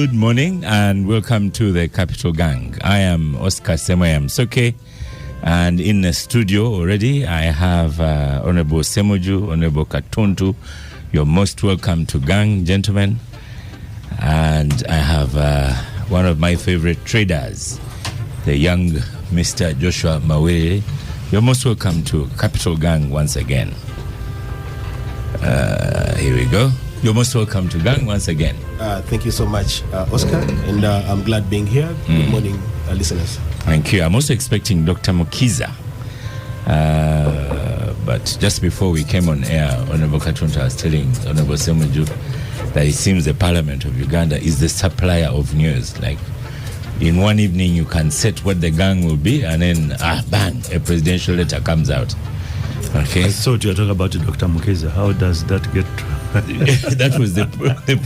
Good morning and welcome to the Capital Gang. I am Hon Ssemujju, and in the studio already I have Honorable Ssemujju, Honorable Katuntu. You're most welcome to Gang, gentlemen. And I have one of my favorite traders, the young Mr. Joshua Mawere. You're most welcome to Capital Gang once again. Here we go. You're most welcome to Gang once again. Thank you so much, Oscar, and I'm glad being here. Good morning, listeners. Thank you. I'm also expecting Dr. Mukiza. But just before we came on air, Honorable Katunta was telling Honorable Ssemujju that it seems the Parliament of Uganda is the supplier of news. Like, in one evening, you can set what the gang will be, and then, bang, a presidential letter comes out. Okay. I thought you were talking about Dr. Mukiza. How does that get... That was the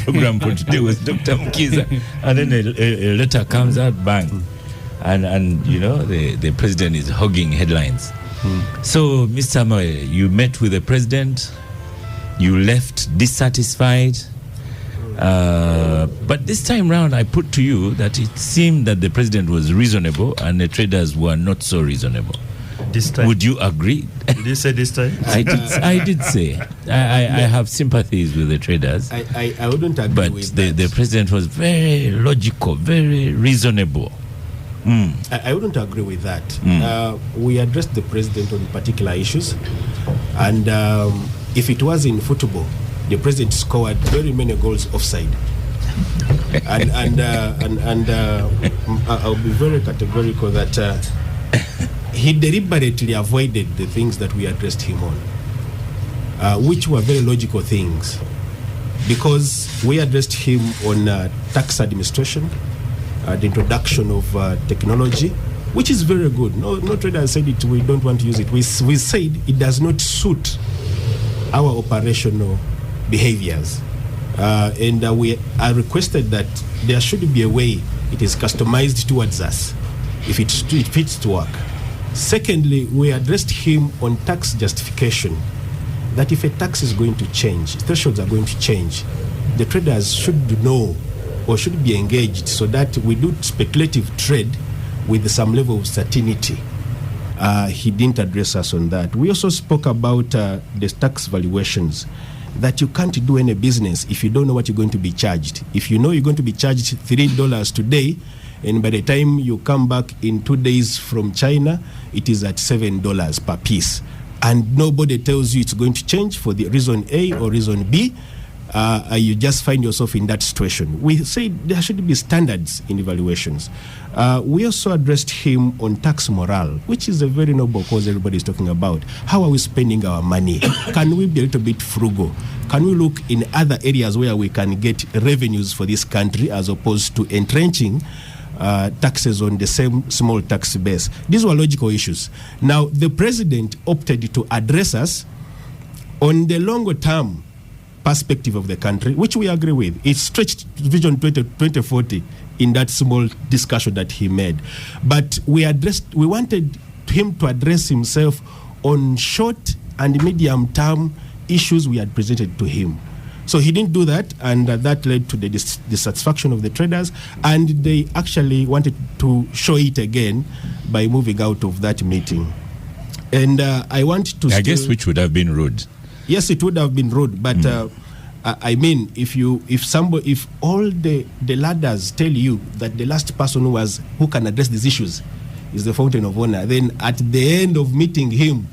program for today, was Dr. Mukiza. And then a letter comes out, bang. And you know, the president is hogging headlines. So, Mr. Moe, you met with the president, you left dissatisfied. But this time round, I put to you that it seemed that the president was reasonable and the traders were not so reasonable. This time. Would you agree? Did you say this time? I did say. I have sympathies with the traders. I wouldn't agree with that. But the president was very logical, very reasonable. I wouldn't agree with that. We addressed the president on particular issues. And if it was in football, the president scored very many goals offside. and I'll be very categorical that he deliberately avoided the things that we addressed him on, which were very logical things, because we addressed him on tax administration, the introduction of technology, which is very good. No trader said it, we don't want to use it. We said it does not suit our operational behaviors. And we requested that there should be a way it is customized towards us if it fits to work. Secondly, we addressed him on tax justification, that if a tax is going to change, thresholds are going to change, the traders should know or should be engaged so that we do speculative trade with some level of certainty. He didn't address us on that. We also spoke about the tax valuations, that you can't do any business if you don't know what you're going to be charged. If you know you're going to be charged $3 today, and by the time you come back in 2 days from China, it is at $7 per piece. And nobody tells you it's going to change for the reason A or reason B. You just find yourself in that situation. We say there should be standards in evaluations. We also addressed him on tax morale, which is a very noble cause everybody is talking about. How are we spending our money? Can we be a little bit frugal? Can we look in other areas where we can get revenues for this country as opposed to entrenching taxes on the same small tax base? These were logical issues. Now, the president opted to address us on the longer term perspective of the country, which we agree with. It stretched Vision 2040 in that small discussion that he made. But we wanted him to address himself on short and medium term issues we had presented to him. So he didn't do that, and that led to the dissatisfaction of the traders, and they actually wanted to show it again by moving out of that meeting. And I want to... I guess which would have been rude. Yes, it would have been rude, but I mean, if all the ladders tell you that the last person who can address these issues is the Fountain of Honor, then at the end of meeting him,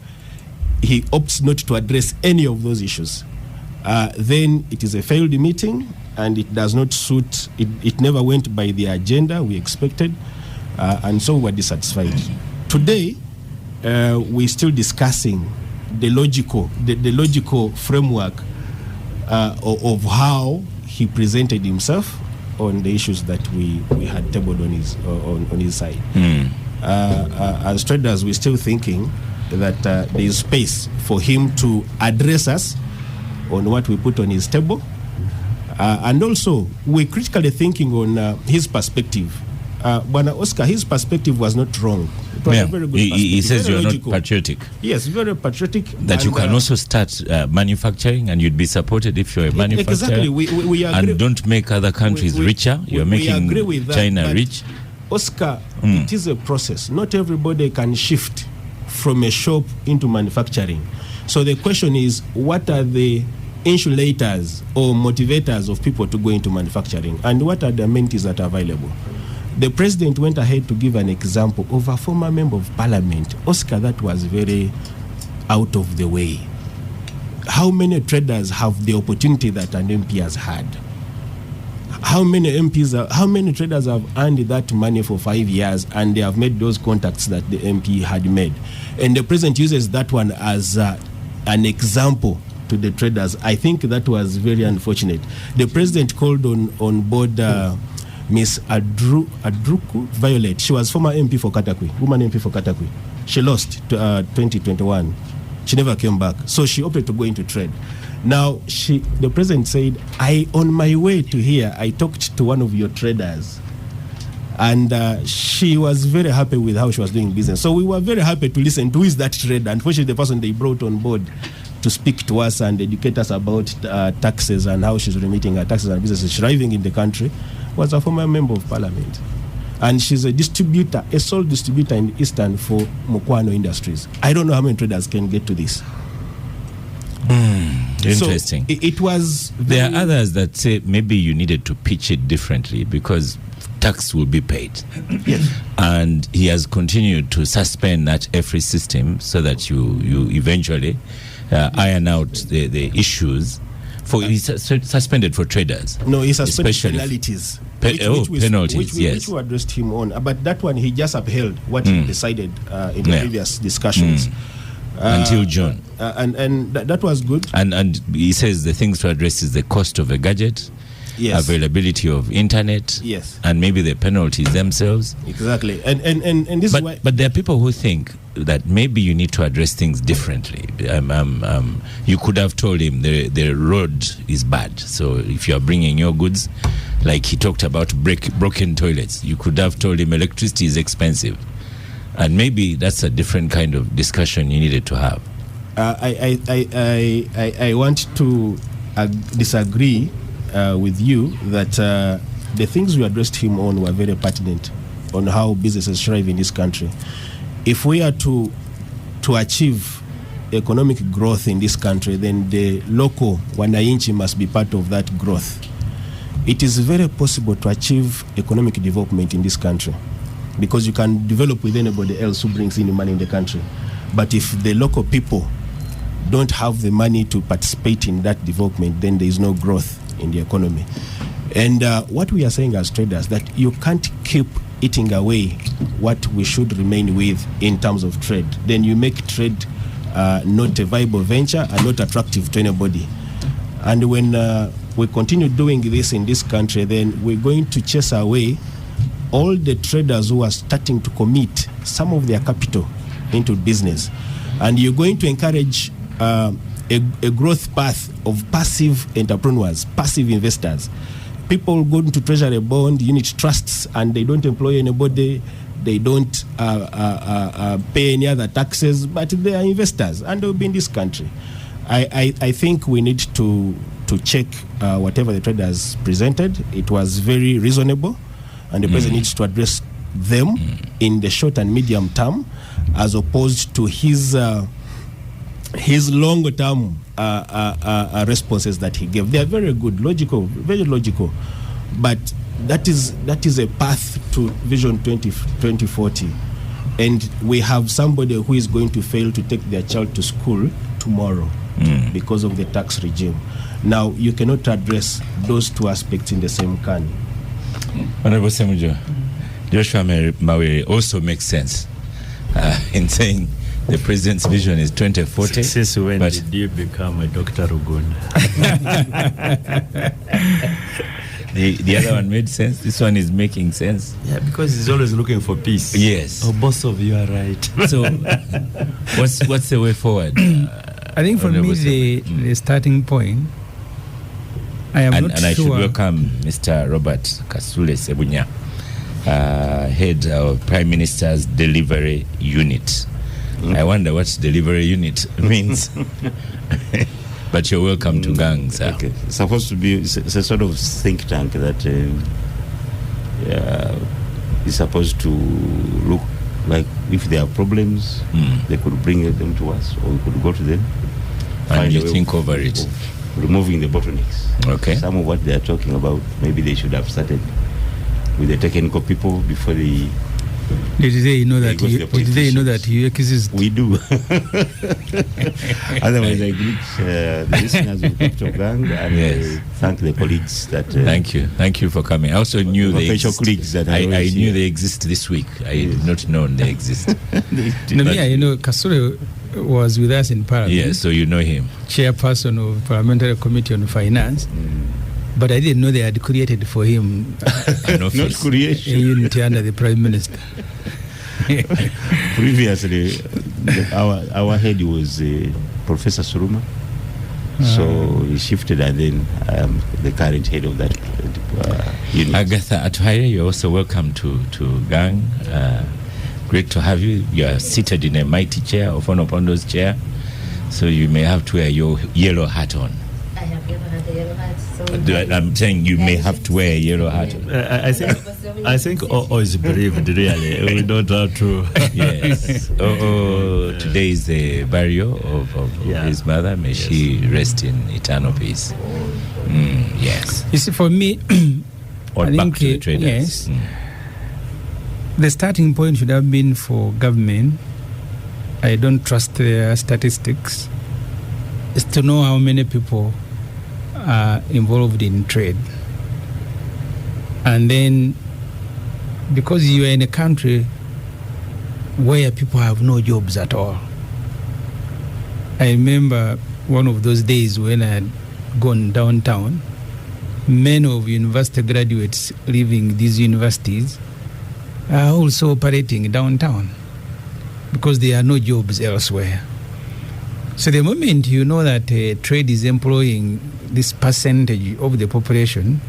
he opts not to address any of those issues. Then it is a failed meeting, and it does not suit. It never went by the agenda we expected, and so we're dissatisfied. Today, we're still discussing the logical framework of how he presented himself on the issues that we had tabled on his side. As traders, we're still thinking that there is space for him to address us on what we put on his table, and also we're critically thinking on his perspective Bwana Oscar, his perspective was not wrong. It was a very good he says you're logical. not patriotic. Yes, very patriotic. That you can also start manufacturing, and you'd be supported if you're a manufacturer. Exactly. We agree. And don't make other countries richer. You're making agree with that, China rich. Oscar, it is a process. Not everybody can shift from a shop into manufacturing. So the question is, what are the insulators or motivators of people to go into manufacturing, and what are the amenities that are available? The president went ahead to give an example of a former member of parliament. Oscar, that was very out of the way. How many traders have the opportunity that an MP has had? How many traders have earned that money for 5 years and they have made those contacts that the MP had made? And the president uses that one as an example to the traders. I think that was very unfortunate. The president called on board Miss Adruku Violet. She was former MP for Katakwi, woman MP for Katakwi. She lost 2021. She never came back. So she opted to go into trade. Now, the president said, on my way to here, I talked to one of your traders. And she was very happy with how she was doing business. So we were very happy to listen to who is that trader. Unfortunately, the person they brought on board to speak to us and educate us about taxes and how she's remitting her taxes and businesses thriving in the country was a former member of parliament. And she's a distributor, a sole distributor in the Eastern for Mukwano Industries. I don't know how many traders can get to this. Interesting. So it was... There are others that say maybe you needed to pitch it differently because tax will be paid. Yes. And he has continued to suspend that every system so that you eventually iron out the issues. He's suspended for traders. No, he suspended penalties. Penalties, which yes. we addressed him on. But that one, he just upheld what he decided in the previous discussions. Until June. And that was good. And he says the things to address is the cost of a gadget, availability of internet, and maybe the penalties themselves. Exactly. And this is why... But there are people who think that maybe you need to address things differently. You could have told him the road is bad. So if you are bringing your goods, like he talked about broken toilets, you could have told him electricity is expensive. And maybe that's a different kind of discussion you needed to have. I want to disagree with you that the things we addressed him on were very pertinent on how businesses thrive in this country. If we are to achieve economic growth in this country, then the local wananchi must be part of that growth. It is very possible to achieve economic development in this country because you can develop with anybody else who brings in money in the country. But if the local people don't have the money to participate in that development, then there is no growth in the economy. And what we are saying as traders, that you can't keep eating away what we should remain with in terms of trade. Then you make trade not a viable venture and not attractive to anybody. And when we continue doing this in this country, then we're going to chase away all the traders who are starting to commit some of their capital into business. And you're going to encourage a growth path of passive entrepreneurs, passive investors. People go into treasury bond, unit trusts, and they don't employ anybody. They don't pay any other taxes, but they are investors, and they'll be in this country. I think we need to check whatever the traders presented. It was very reasonable, and the president needs to address them in the short and medium term, as opposed to his longer term responses that he gave. They are very good, very logical, but that is a path to Vision 2040, and we have somebody who is going to fail to take their child to school tomorrow because of the tax regime. Now, you cannot address those two aspects in the same can. Honorable Ssemujju, Joshua Mawere also makes sense in saying the president's vision is 2040. Since when did you become a Dr. Ogun? The other one made sense. This one is making sense. Yeah, because he's always looking for peace. Yes. Oh, both of you are right. So, what's the way forward? I think for me, the starting point, I am not sure. And I should welcome Mr. Robert Kasule Sebunya. head of Prime Minister's delivery unit. I wonder what delivery unit means. But you're welcome to Gang, sir. Okay. It's supposed to be it's a sort of think tank that is supposed to look like if there are problems, they could bring them to us, or we could go to them. And you think over it? Of removing the bottlenecks. Okay. Some of what they are talking about, maybe they should have started with the technical people before they. Did they know that? Did they know that you exist? We do. Otherwise, I greet the listeners of Capital Gang and Yes. thank the colleagues that. Thank you for coming. I also knew they exist. Colleagues that I always knew here. they exist this week. I did not know they exist. Kasure was with us in Parliament. Yeah, so you know him. Chairperson of Parliamentary Committee on Finance. But I didn't know they had created for him An Not office. a creation. unit under the Prime Minister. Previously, our head was Professor Suruma. So he shifted, and then the current head of that unit. Agatha Atuhaire, you're also welcome to Gang. Great to have you. You are seated in a mighty chair, of Hon Opondo's chair, so you may have to wear your yellow hat on. I have never had a yellow hat. So I'm saying you may have to wear a yellow hat on. I think O is bereaved, really. We don't have to. Yes. Today is the burial of his mother. May she rest in eternal peace. Yes. You see, for me, Or I back think to the traders. yes. The starting point should have been for government. I don't trust their statistics. Is to know how many people are involved in trade. And then, because you are in a country where people have no jobs at all. I remember one of those days when I had gone downtown, many of university graduates leaving these universities are also operating downtown because there are no jobs elsewhere. So the moment you know that trade is employing this percentage of the population,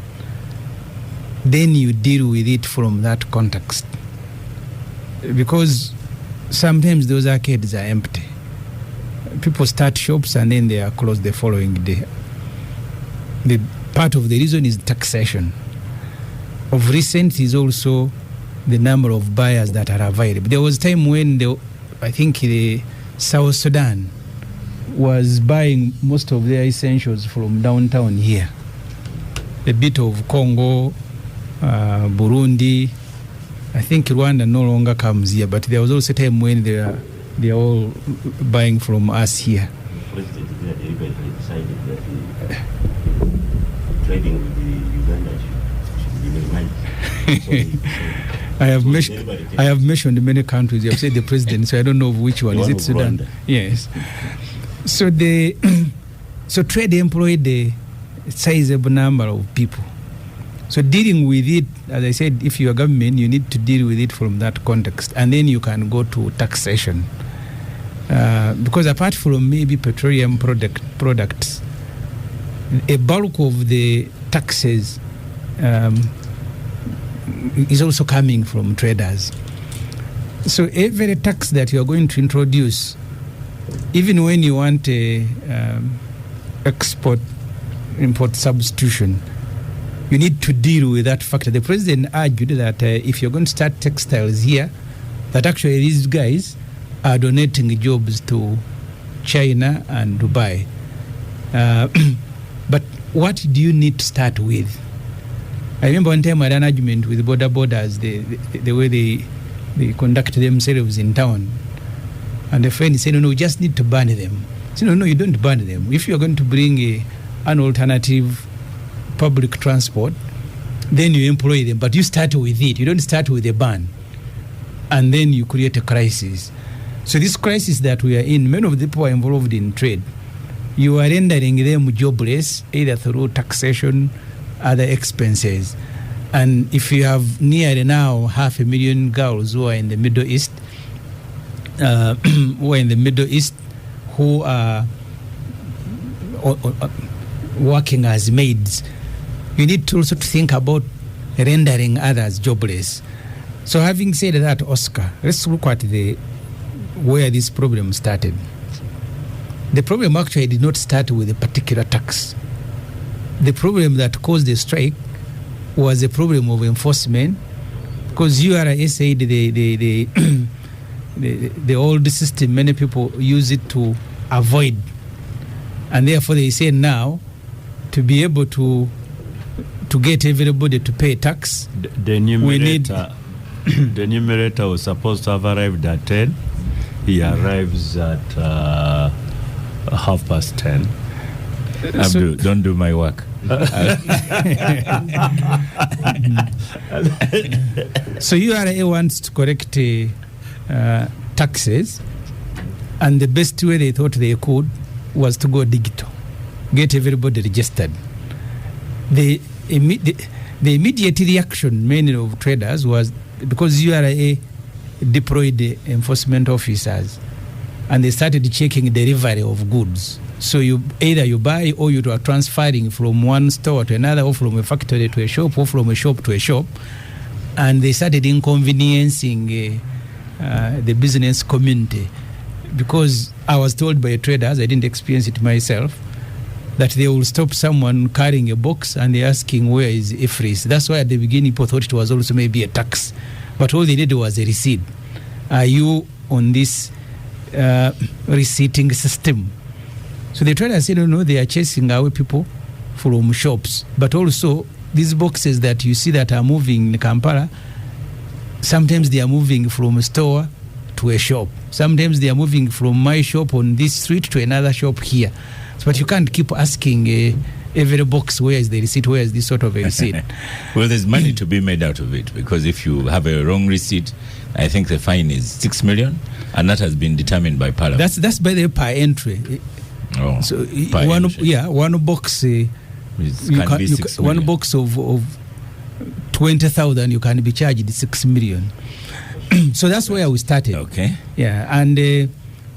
then you deal with it from that context. Because sometimes those arcades are empty. People start shops and then they are closed the following day. The part of the reason is taxation. Of recent is also the number of buyers that are available. There was a time when I think the South Sudan was buying most of their essentials from downtown here. A bit of Congo, Burundi. I think Rwanda no longer comes here, but there was also a time when they are all buying from us here. The President deliberately decided that trading with the Uganda should be minimized. I have mentioned many countries. You have said the president, so I don't know which one. Is it Sudan? Rwanda. Yes. So trade employed a sizable number of people. So dealing with it, as I said, if you are government, you need to deal with it from that context, and then you can go to taxation. Because apart from maybe petroleum products, a bulk of the taxes is also coming from traders. So every tax that you are going to introduce, even when you want a export-import substitution, you need to deal with that factor. The president argued that if you're going to start textiles here, that actually these guys are donating jobs to China and Dubai. But what do you need to start with? I remember one time I had an argument with borders, the way they conduct themselves in town. And the friend said, no, we just need to ban them. I said, no, you don't ban them. If you're going to bring an alternative public transport, then you employ them. But you start with it. You don't start with a ban. And then you create a crisis. So this crisis that we are in, many of the people are involved in trade. You are rendering them jobless, either through taxation, other expenses. And if you have nearly now 500,000 girls who are in the Middle East, who are working as maids, you need to also think about rendering others jobless. So having said that, Oscar, let's look at where this problem started. The problem actually did not start with a particular tax. The problem that caused the strike was a problem of enforcement, because URA said the old system, many people use it to avoid, and therefore they say now to be able to get everybody to pay tax, The numerator, the numerator was supposed to have arrived at 10. He arrives at 10:30. Abdul, don't do my work. So URA wants to correct taxes, and the best way they thought they could was to go digital, get everybody registered. The immediate reaction, mainly of traders, was because URA deployed the enforcement officers, and they started checking delivery of goods. So either you buy or you are transferring from one store to another, or from a factory to a shop, or from a shop to a shop, and they started inconveniencing the business community, because I was told by traders, I didn't experience it myself, that they will stop someone carrying a box and they're asking where is IFRIS. That's why at the beginning people thought it was also maybe a tax, but all they did was a receipt. Are you on this receipting system? So the traders said, no, they are chasing away people from shops. But also, these boxes that you see that are moving in Kampala, sometimes they are moving from a store to a shop. Sometimes they are moving from my shop on this street to another shop here. But you can't keep asking every box, where is the receipt, where is this sort of a receipt? Well, there's money to be made out of it, because if you have a wrong receipt, I think the fine is 6 million, and that has been determined by Parliament. That's by the per entry. Oh, So per entry. one box. One box of 20,000, you can be charged 6 million. So that's where we started. Okay. Yeah, and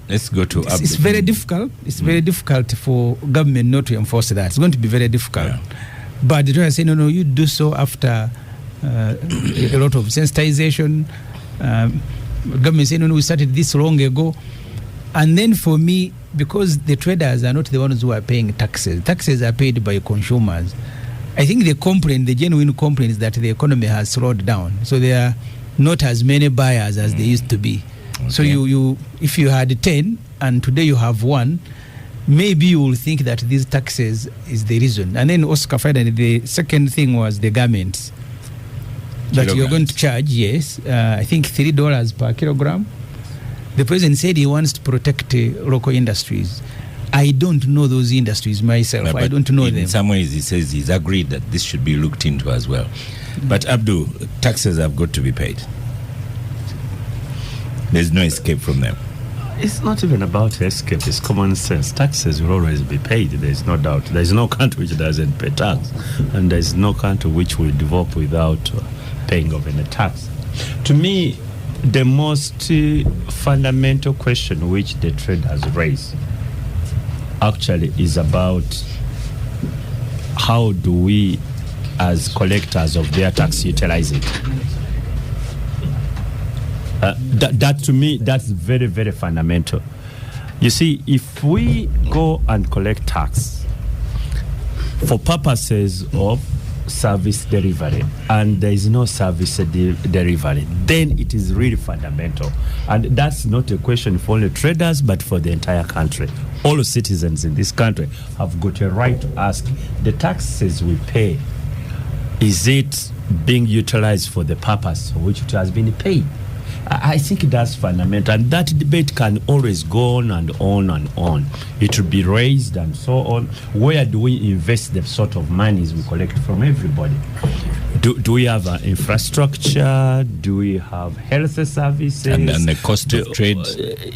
Let's go to. it's very difficult. It's very difficult for government not to enforce that. It's going to be very difficult. Yeah. But the traders say, no, you do so after a lot of sensitization. Government say, no, we started this long ago. And then for me, because the traders are not the ones who are paying taxes. Taxes are paid by consumers. I think the genuine complaint is that the economy has slowed down. So there are not as many buyers as there used to be. Okay. So you if you had 10 and today you have 1, maybe you will think that these taxes is the reason. And then Oscar, finally, the second thing was the garments that you're going to charge. Yes, I think $3 per kilogram. The president said he wants to protect local industries. I don't know those industries myself. Yeah, I don't know them. In some ways, he says he's agreed that this should be looked into as well. But Abdul, taxes have got to be paid. There's no escape from them. It's not even about escape, it's common sense. Taxes will always be paid, there's no doubt. There's no country which doesn't pay tax, and there's no country which will develop without paying of any tax. To me, the most fundamental question which the traders raise actually is about how do we, as collectors of their tax, utilize it. That to me, that's very, very fundamental. You see, if we go and collect tax for purposes of service delivery and there is no service delivery, then it is really fundamental. And that's not a question for only traders, but for the entire country. All citizens in this country have got a right to ask, the taxes we pay, is it being utilized for the purpose for which it has been paid? I think that's fundamental, and that debate can always go on and on and on. It will be raised and so on. Where do we invest the sort of monies we collect from everybody? Do we have infrastructure? Do we have health services? And the cost of trade?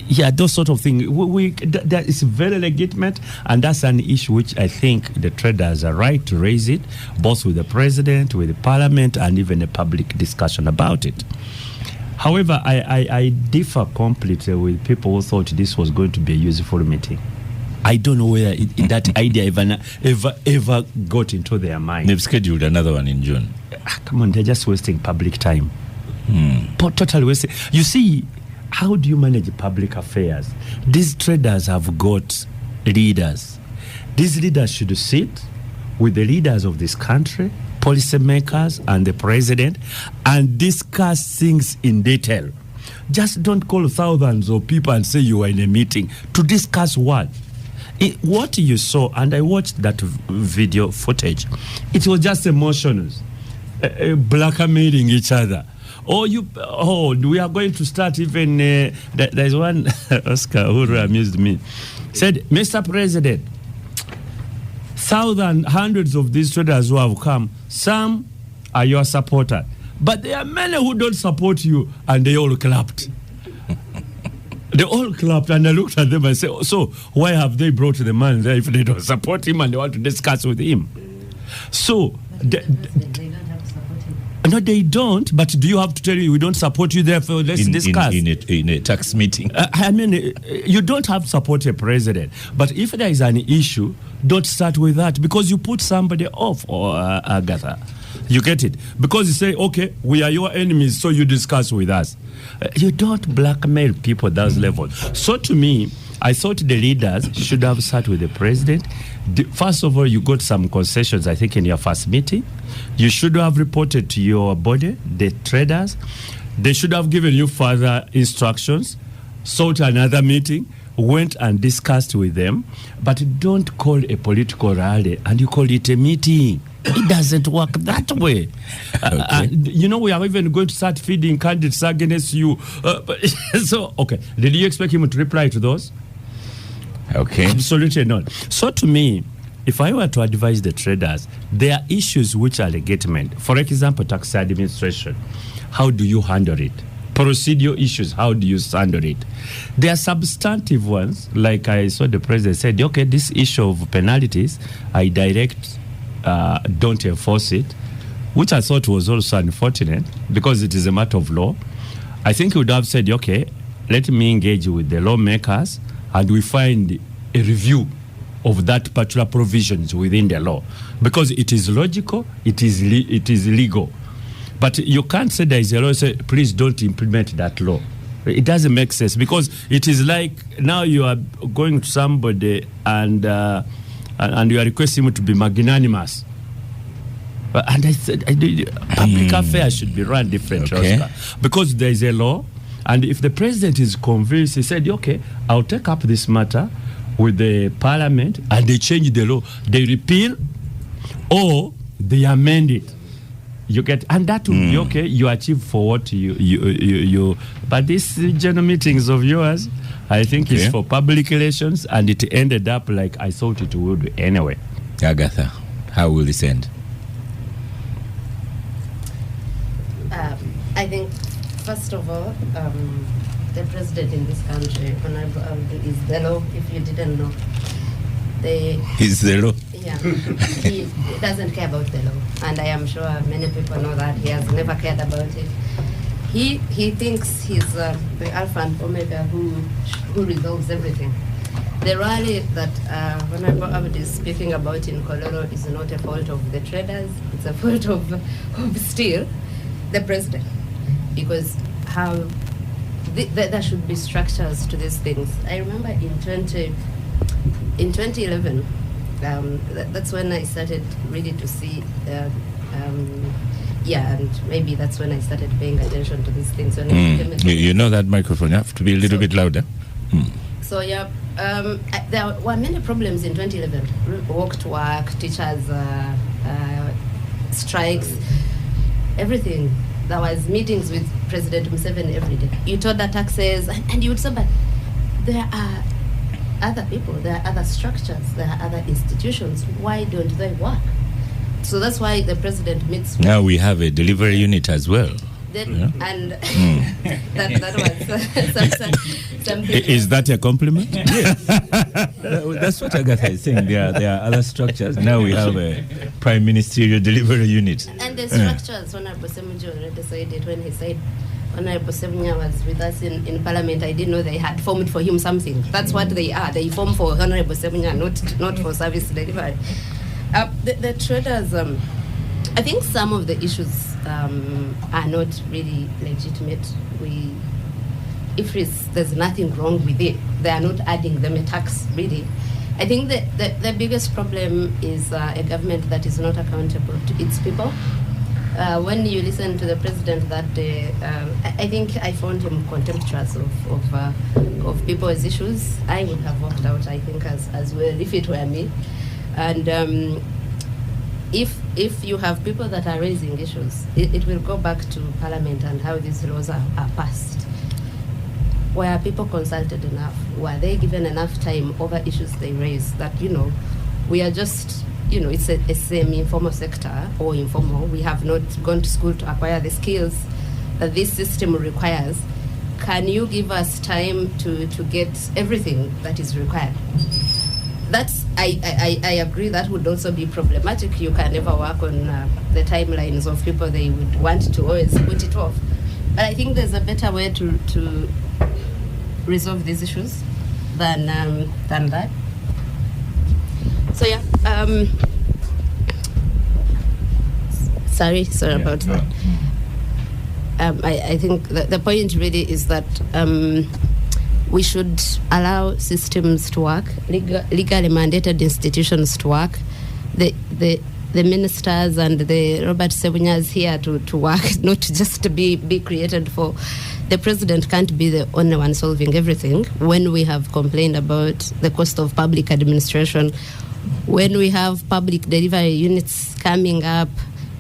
Yeah, those sort of things. That is very legitimate, and that's an issue which I think the traders are right to raise it, both with the president, with the parliament, and even a public discussion about it. However, I differ completely with people who thought this was going to be a useful meeting. I don't know whether that idea ever got into their mind. They've scheduled another one in June. Come on, they're just wasting public time. Totally wasted. You see, how do you manage public affairs? These traders have got leaders. These leaders should sit with the leaders of this country, policymakers, and the president, and discuss things in detail. Just don't call thousands of people and say you are in a meeting to discuss what? What you saw, and I watched that video footage, it was just emotions, blackmailing each other. We are going to start even, there's one, Oscar, who amused me, said, Mr. President, hundreds of these traders who have come, some are your supporters, but there are many who don't support you, and they all clapped. They all clapped, and I looked at them and said, so why have they brought the man there if they don't support him and they want to discuss with him? So, They don't have to support him. no, they don't, but do you have to tell you, we don't support you, therefore let's discuss? In a tax meeting. You don't have to support a president, but if there is an issue, don't start with that, because you put somebody off, or Agatha. You get it? Because you say, okay, we are your enemies, so you discuss with us. You don't blackmail people at those levels. So to me, I thought the leaders should have sat with the president. First of all, you got some concessions, I think, in your first meeting. You should have reported to your body, the traders. They should have given you further instructions, sought another meeting, went and discussed with them. But don't call a political rally and you call it a meeting. It doesn't work that way. We are even going to start feeding candidates against you. Did you expect him to reply to those? Okay. Absolutely not. So to me, if I were to advise the traders, there are issues which are legitimate. For example, tax administration. How do you handle it? Procedural issues, how do you handle it? There are substantive ones, like I saw the president said, okay, this issue of penalties, I direct, don't enforce it, which I thought was also unfortunate because it is a matter of law. I think he would have said, okay, let me engage with the lawmakers and we find a review of that particular provisions within the law, because it is logical, it is legal. But you can't say there is a law, say, please don't implement that law. It doesn't make sense, because it is like now you are going to somebody and you are requesting him to be magnanimous. And I said, public affairs should be run differently, Oscar, because there is a law. And if the president is convinced, he said, okay, I'll take up this matter with the parliament, and they change the law. They repeal or they amend it. You get, and that will be okay. You achieve for what you. But these general meetings of yours, I think, is for public relations, and it ended up like I thought it would anyway. Agatha, how will this end? I think, first of all, the president in this country, Honorable is the law. If you didn't know, Is the law? Yeah, he doesn't care about the law, and I am sure many people know that he has never cared about it. He thinks he's the alpha and omega who resolves everything. The rally that Honorable Abdi is speaking about in Kololo is not a fault of the traders; it's a fault of still the president, because how there should be structures to these things. I remember in 2011. That's when I started really to see, and maybe that's when I started paying attention to these things. When you know that microphone, you have to be a little bit louder. So there were many problems in 2011. Walk to work, teachers, strikes, everything. There was meetings with President Museveni every day. You told the taxes, and you would say, but there are other people, there are other structures, there are other institutions. Why don't they work? So that's why the president meets. Now we have a delivery unit as well. And that was something. Is that a compliment? Yes. That's what Agatha is saying. There are other structures. Now we have a prime ministerial delivery unit. And the structures, Honorable Ssemujju already said it when he said Honorable Ssemujju was with us in Parliament. I didn't know they had formed for him something. That's what they are. They form for Honorable Ssemujju, not for service delivery. The traders, I think some of the issues are not really legitimate. If there's nothing wrong with it, they are not adding them a tax, really. I think the biggest problem is a government that is not accountable to its people. When you listen to the president that day, I think I found him contemptuous of people's issues. I would have walked out, I think, as well if it were me. And if you have people that are raising issues, it will go back to Parliament and how these laws are passed. Were people consulted enough? Were they given enough time over issues they raise that, we are just, it's a semi-informal sector or informal. We have not gone to school to acquire the skills that this system requires. Can you give us time to get everything that is required? I agree that would also be problematic. You can never work on the timelines of people they would want to always put it off. But I think there's a better way to resolve these issues than that. So yeah, sorry about that. I think the point really is that we should allow systems to work, legally mandated institutions to work. The ministers and the Robert Ssemujju here to work, not just to be created for. The president can't be the only one solving everything. When we have complained about the cost of public administration, when we have public delivery units coming up,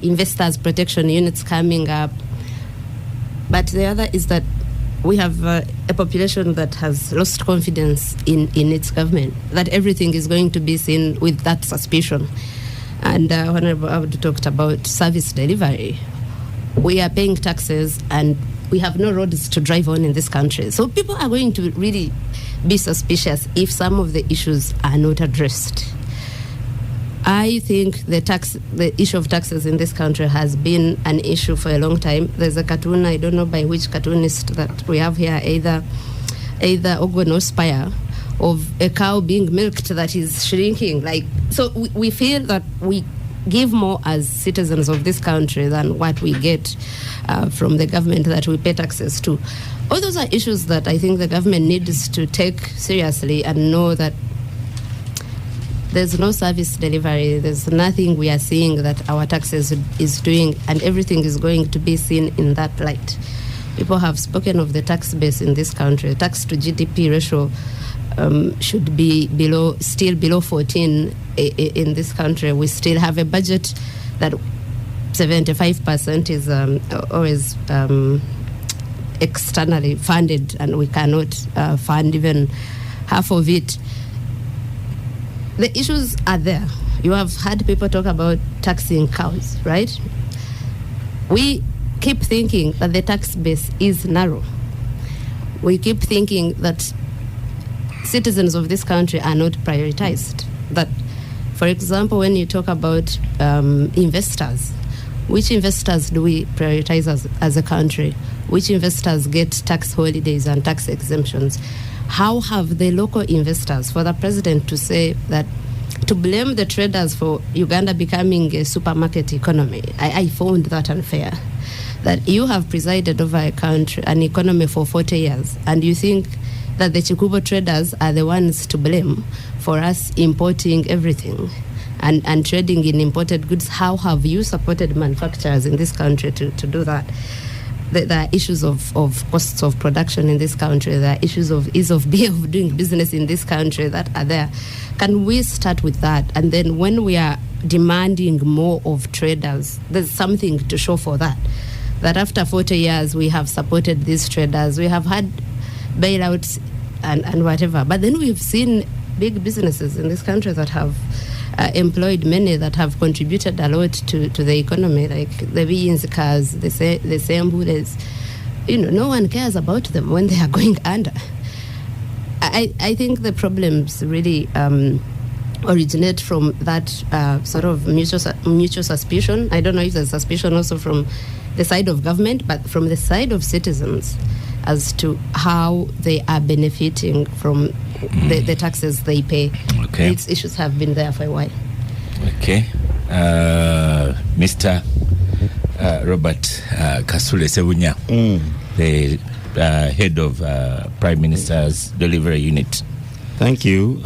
investors protection units coming up. But the other is that we have a population that has lost confidence in its government, that everything is going to be seen with that suspicion. And Honorable Abdu talked about service delivery. We are paying taxes and we have no roads to drive on in this country. So people are going to really be suspicious if some of the issues are not addressed. I think the issue of taxes in this country has been an issue for a long time. There's a cartoon, I don't know by which cartoonist that we have here, either Ogon or Spire, of a cow being milked that is shrinking. So we feel that we give more as citizens of this country than what we get from the government that we pay taxes to. All those are issues that I think the government needs to take seriously and know that there's no service delivery, there's nothing we are seeing that our taxes is doing, and everything is going to be seen in that light. People have spoken of the tax base in this country. Tax to GDP ratio should be still below 14 in this country. We still have a budget that 75% is always externally funded, and we cannot fund even half of it. The issues are there. You have had people talk about taxing cows, right? We keep thinking that the tax base is narrow. We keep thinking that citizens of this country are not prioritized. That, for example, when you talk about investors, which investors do we prioritize as a country? Which investors get tax holidays and tax exemptions? How have the local investors, for the president to say that, to blame the traders for Uganda becoming a supermarket economy, I found that unfair. That you have presided over an economy for 40 years, and you think that the Chikubo traders are the ones to blame for us importing everything and trading in imported goods. How have you supported manufacturers in this country to do that? There are issues of costs of production in this country. There are issues of ease of doing business in this country that are there. Can we start with that? And then when we are demanding more of traders, there's something to show for that. That after 40 years, we have supported these traders. We have had bailouts and whatever. But then we've seen big businesses in this country that have employed many, that have contributed a lot to the economy, like the Beans cars, the Ssemujju. No one cares about them when they are going under. I think the problems really originate from that sort of mutual suspicion. I don't know if there's suspicion also from the side of government, but from the side of citizens as to how they are benefiting from the taxes they pay. Okay. These issues have been there for a while. Okay. Mr. Robert Kasule Sebunya, the head of Prime Minister's Delivery Unit. Thank you.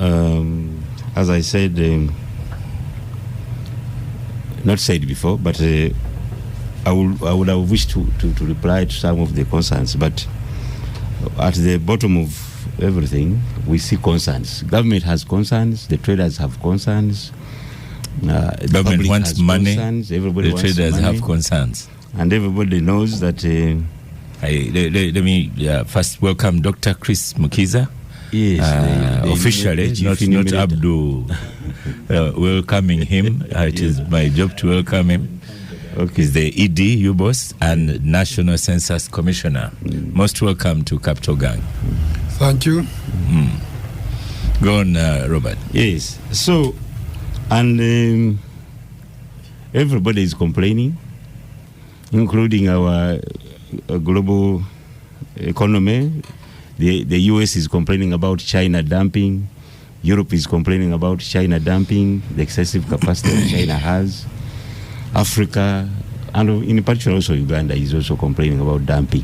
As I said, not said before, but I would have wished to reply to some of the concerns, but at the bottom of everything, we see concerns. Government has concerns, the traders have concerns. Government wants money, everybody the traders have concerns. And everybody knows that... let me first welcome Dr. Chris Mukiza. Yes, officially, not Abdul welcoming him. It is my job to welcome him. Okay. He's the ED, UBOS, and National Census Commissioner. Most welcome to Capital Gang. Thank you. Go on, Robert. Yes. So, and everybody is complaining, including our global economy. The US is complaining about China dumping. Europe is complaining about China dumping, the excessive capacity that China has. Africa, and in particular also Uganda, is also complaining about dumping.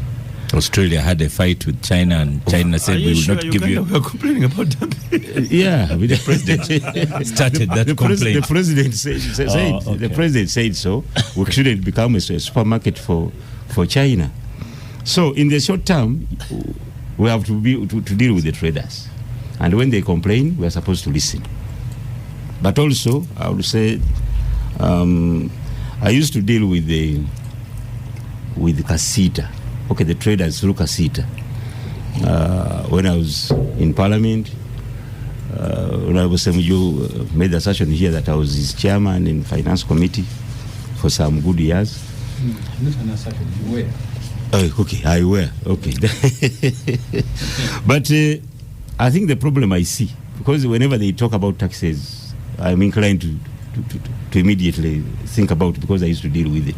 Australia had a fight with China, and China said we will not give you. We are complaining about dumping. Yeah, the president started that complaint. The president said okay. The president said so. We shouldn't become a supermarket for China. So in the short term, we have to deal with the traders, and when they complain, we are supposed to listen. But also, I would say, I used to deal with the Casita. Okay, the traders through Casita. When I was in Parliament, when Hon Ssemujju made the assertion here that I was his chairman in Finance Committee for some good years. Not an assertion, you were. Okay, I were. Okay. But I think the problem I see, because whenever they talk about taxes, I'm inclined to immediately think about it, because I used to deal with it.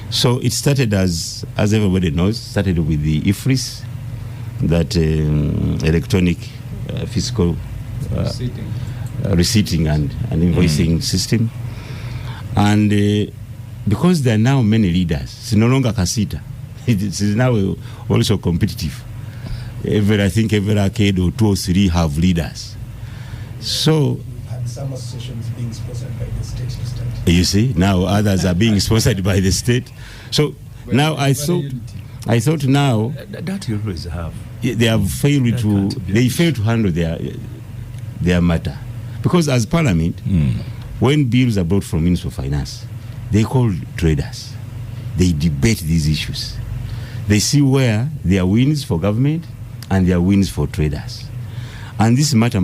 So it started as everybody knows, started with the IFRIS, that electronic fiscal receipting and invoicing system. And because there are now many leaders, it's no longer Casita. It is now also competitive. I think every arcade or 2 or 3 have leaders. So some associations being sponsored by the state. You see, now others are being sponsored by the state. So now I thought now that you always have. They have failed to handle their matter, because as Parliament, when bills are brought from Ministry of Finance, they call traders. They debate these issues. They see where there are wins for government and there are wins for traders, and this matter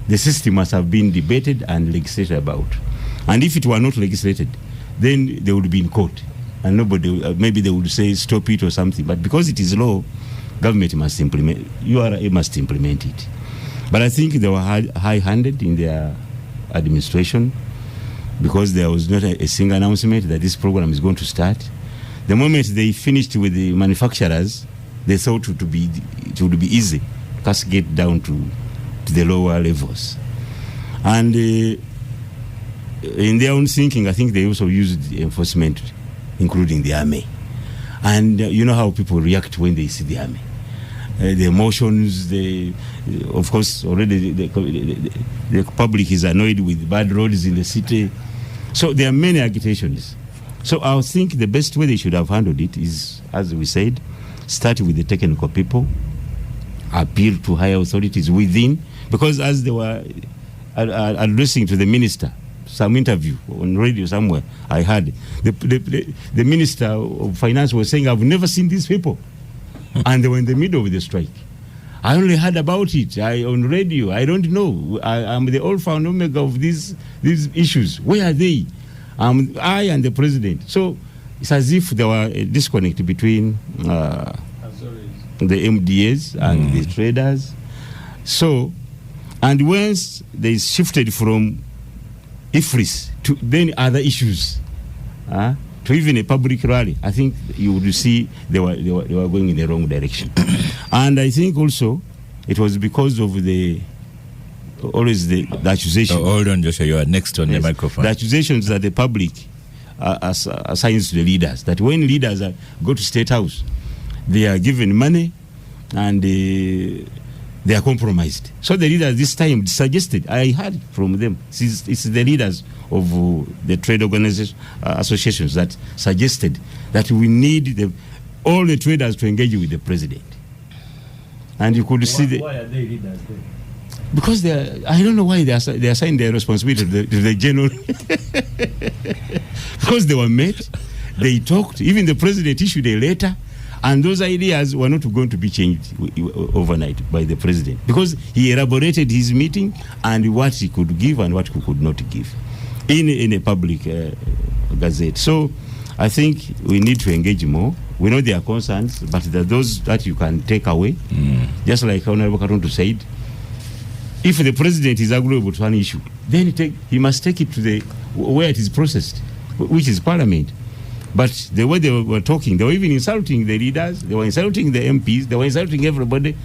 the system must have been debated and legislated about. And if it were not legislated, then they would be in court, and nobody, maybe they would say stop it or something. But because it is law, government must implement. URA must implement it. But I think they were high-handed in their administration, because there was not a single announcement that this program is going to start. The moment they finished with the manufacturers, they thought it would be easy, cascade down to the lower levels. And in their own thinking, I think they also used enforcement, including the army. And you know how people react when they see the army. The emotions, of course, already the public is annoyed with bad roads in the city. So there are many agitations. So I think the best way they should have handled it is, as we said, start with the technical people, appeal to higher authorities within, because as they were addressing to the minister, some interview on radio somewhere, I heard the Minister of Finance was saying, I've never seen these people. And they were in the middle of the strike. I only heard about it on radio. I don't know. I'm the alpha and omega of these issues. Where are they? I and the president. So it's as if there were a disconnect between the MDAs and the traders. So, and once they shifted from IFRIS to then other issues, to even a public rally, I think you would see they were going in the wrong direction. And I think also it was because of the accusation. Hold on, Joshua, you are next on the microphone. The accusations that the public assigns to the leaders, that when leaders go to State House, they are given money and they are compromised. So the leaders this time suggested, I heard from them, it's the leaders of the trade organization associations that suggested that we need all the traders to engage with the president. And you could see why are they leaders then? Because I don't know why they assigned their responsibility to the general. Because they were met, they talked, even the president issued a letter, and those ideas were not going to be changed overnight by the president, because he elaborated his meeting and what he could give and what he could not give in a public gazette. So I think we need to engage more. We know there are concerns, but there are those that you can take away. Just like Honorable Katuntu said, if the president is agreeable to an issue, then he must take it to where it is processed, which is Parliament. But the way they were talking, they were even insulting the leaders, they were insulting the MPs, they were insulting everybody.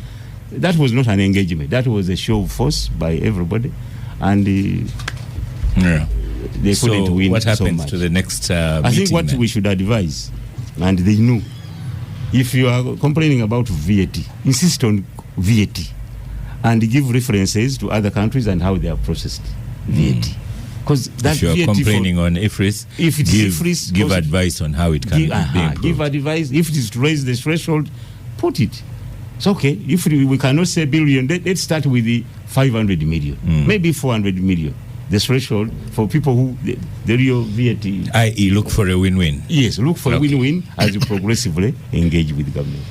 That was not an engagement. That was a show of force by everybody. And they couldn't win. What happens so much to the next I think meeting what then? we should advise, and they knew, if you are complaining about VAT, insist on VAT and give references to other countries and how they are processed VAT. Because if you are complaining on IFRIS, give advice on how it can be improved. Give advice. If it is to raise the threshold, put it. It's okay. If we cannot say billion, let's start with the 500 million, maybe 400 million. The threshold for people who the real VAT. I.e., look for a win-win. Yes, look for a win-win as you progressively engage with the government.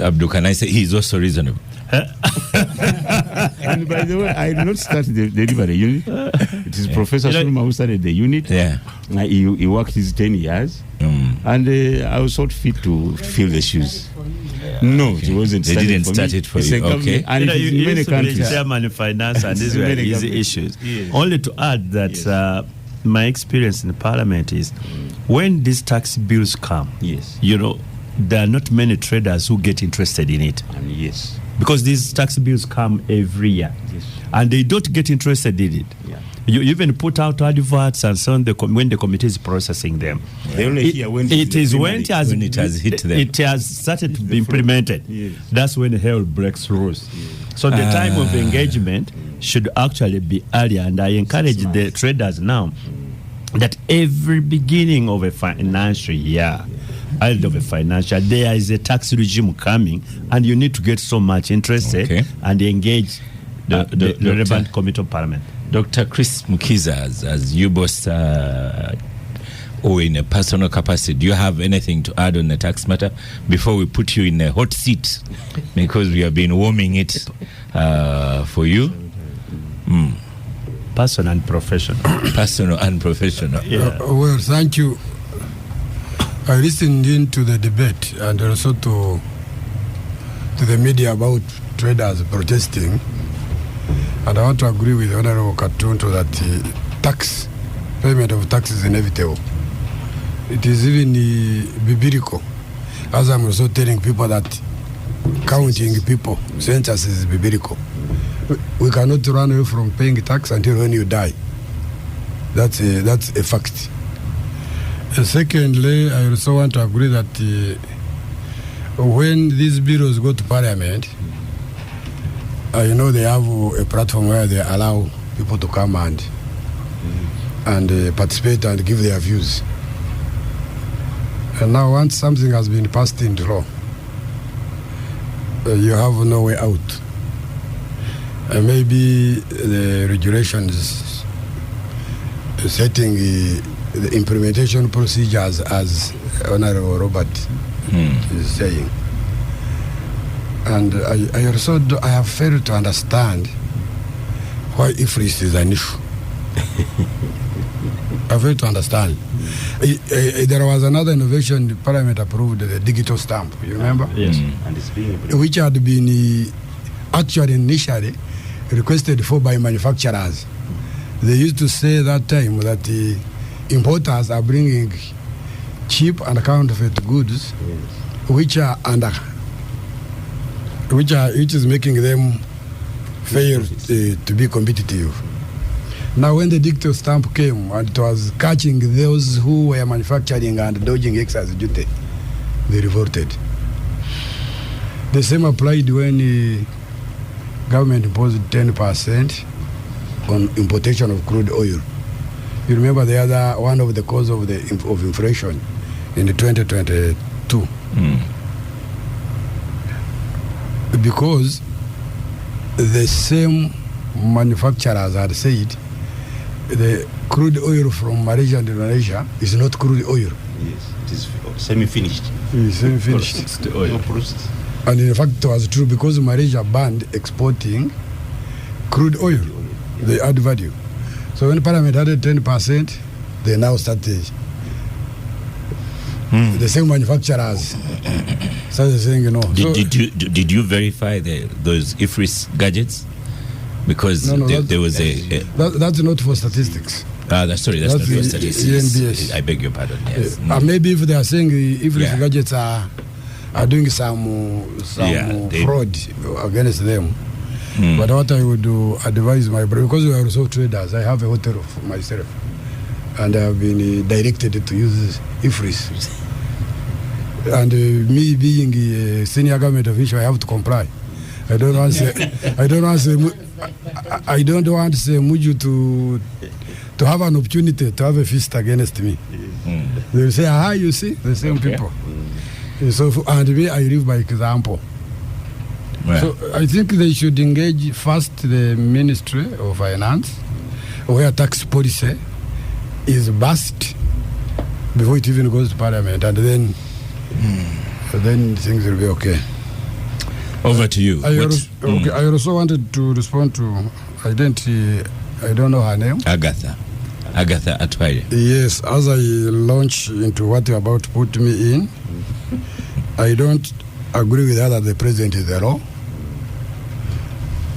Abdul, can I say he's also reasonable? And by the way, I did not start the delivery unit. It is Professor Sulma who started the unit. Yeah. He worked his 10 years. And I was sort fit to fill the shoes. No, it wasn't. They didn't start it for you. Okay. And it is in many countries. Chairman of Finance, and these were easy issues. Yes. Only to add that my experience in Parliament is when these tax bills come, there are not many traders who get interested in it. Yes. Because these tax bills come every year. Yes. And they don't get interested in it. Yeah. You even put out adverts and so on when the committee is processing them. They only hear when it has hit them. It has started to be implemented. Yes. That's when hell breaks loose. Yes. So the time of engagement should actually be earlier. And I encourage the traders now that every beginning of a financial year, end of a financial, there is a tax regime coming, and you need to get so much interested and engage the relevant committee of Parliament. Dr. Chris Mukiza, as you both or in a personal capacity, do you have anything to add on the tax matter before we put you in a hot seat? Because we have been warming it for you. Personal and professional. Personal and professional. Yeah. Well, thank you. I listened into the debate and also to the media about traders protesting. And I want to agree with Honorable Katuntu that payment of tax is inevitable. It is even biblical. As I'm also telling people that counting people, census is biblical. We cannot run away from paying tax until when you die. That's a fact. And secondly, I also want to agree that when these bills go to Parliament, they have a platform where they allow people to come and participate and give their views. And now once something has been passed into law, you have no way out. And maybe the regulations setting the implementation procedures as Honorable Robert is saying. And I also I have failed to understand why IFRIS is an issue. I failed to understand. There was another innovation the Parliament approved, the digital stamp, you remember? Yes. And it's being which had been actually initially requested for by manufacturers. They used to say that time that the importers are bringing cheap and counterfeit goods, which are under, which is making them fail to be competitive. Now, when the digital stamp came and it was catching those who were manufacturing and dodging excise duty, they revolted. The same applied when the government imposed 10% on importation of crude oil. You remember the other one of the cause of inflation in 2022. Because the same manufacturers had said the crude oil from Malaysia and Indonesia is not crude oil. Yes, it is semi-finished. It's semi-finished. Processed oil. Processed. And in fact, it was true because Malaysia banned exporting crude oil. They add value. So when Parliament added 10%, they now started. The same manufacturers started saying, you know. Did you verify those IFRIS gadgets? Because there was that's not for statistics. That's not for statistics. ENBS. I beg your pardon. Yes. Maybe if they are saying IFRIS gadgets are doing some fraud against them. But what I would advise my brother, because we are also traders, I have a hotel for myself, and I have been directed to use IFRIS. And me being a senior government official, I have to comply. I don't want Ssemujju to have an opportunity to have a fist against me. They will say, you see, the same people. So, and me, I live by example. Right. So I think they should engage first the Ministry of Finance, where tax policy is bust before it even goes to Parliament, and then things will be okay. Over to you. I also wanted to respond to identity. I don't know her name. Agatha Atwaye. Yes, as I launch into what you're about to put me in, I don't agree with her that the president is the law.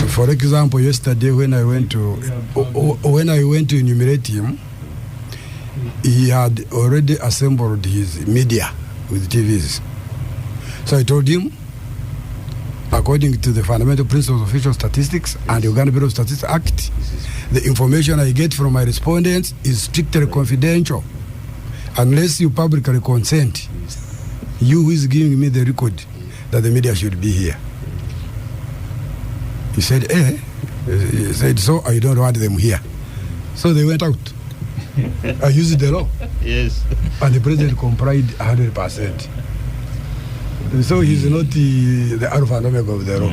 For example, yesterday when I went to enumerate him, he had already assembled his media with TVs. So I told him, according to the fundamental principles of official statistics and the Uganda Bureau of Statistics Act, the information I get from my respondents is strictly confidential. Unless you publicly consent, you who is giving me the record that the media should be here. He said, He said, so I don't want them here. So they went out. I used the law. Yes. And the president complied 100%. So he's not the alpha and omega of the law.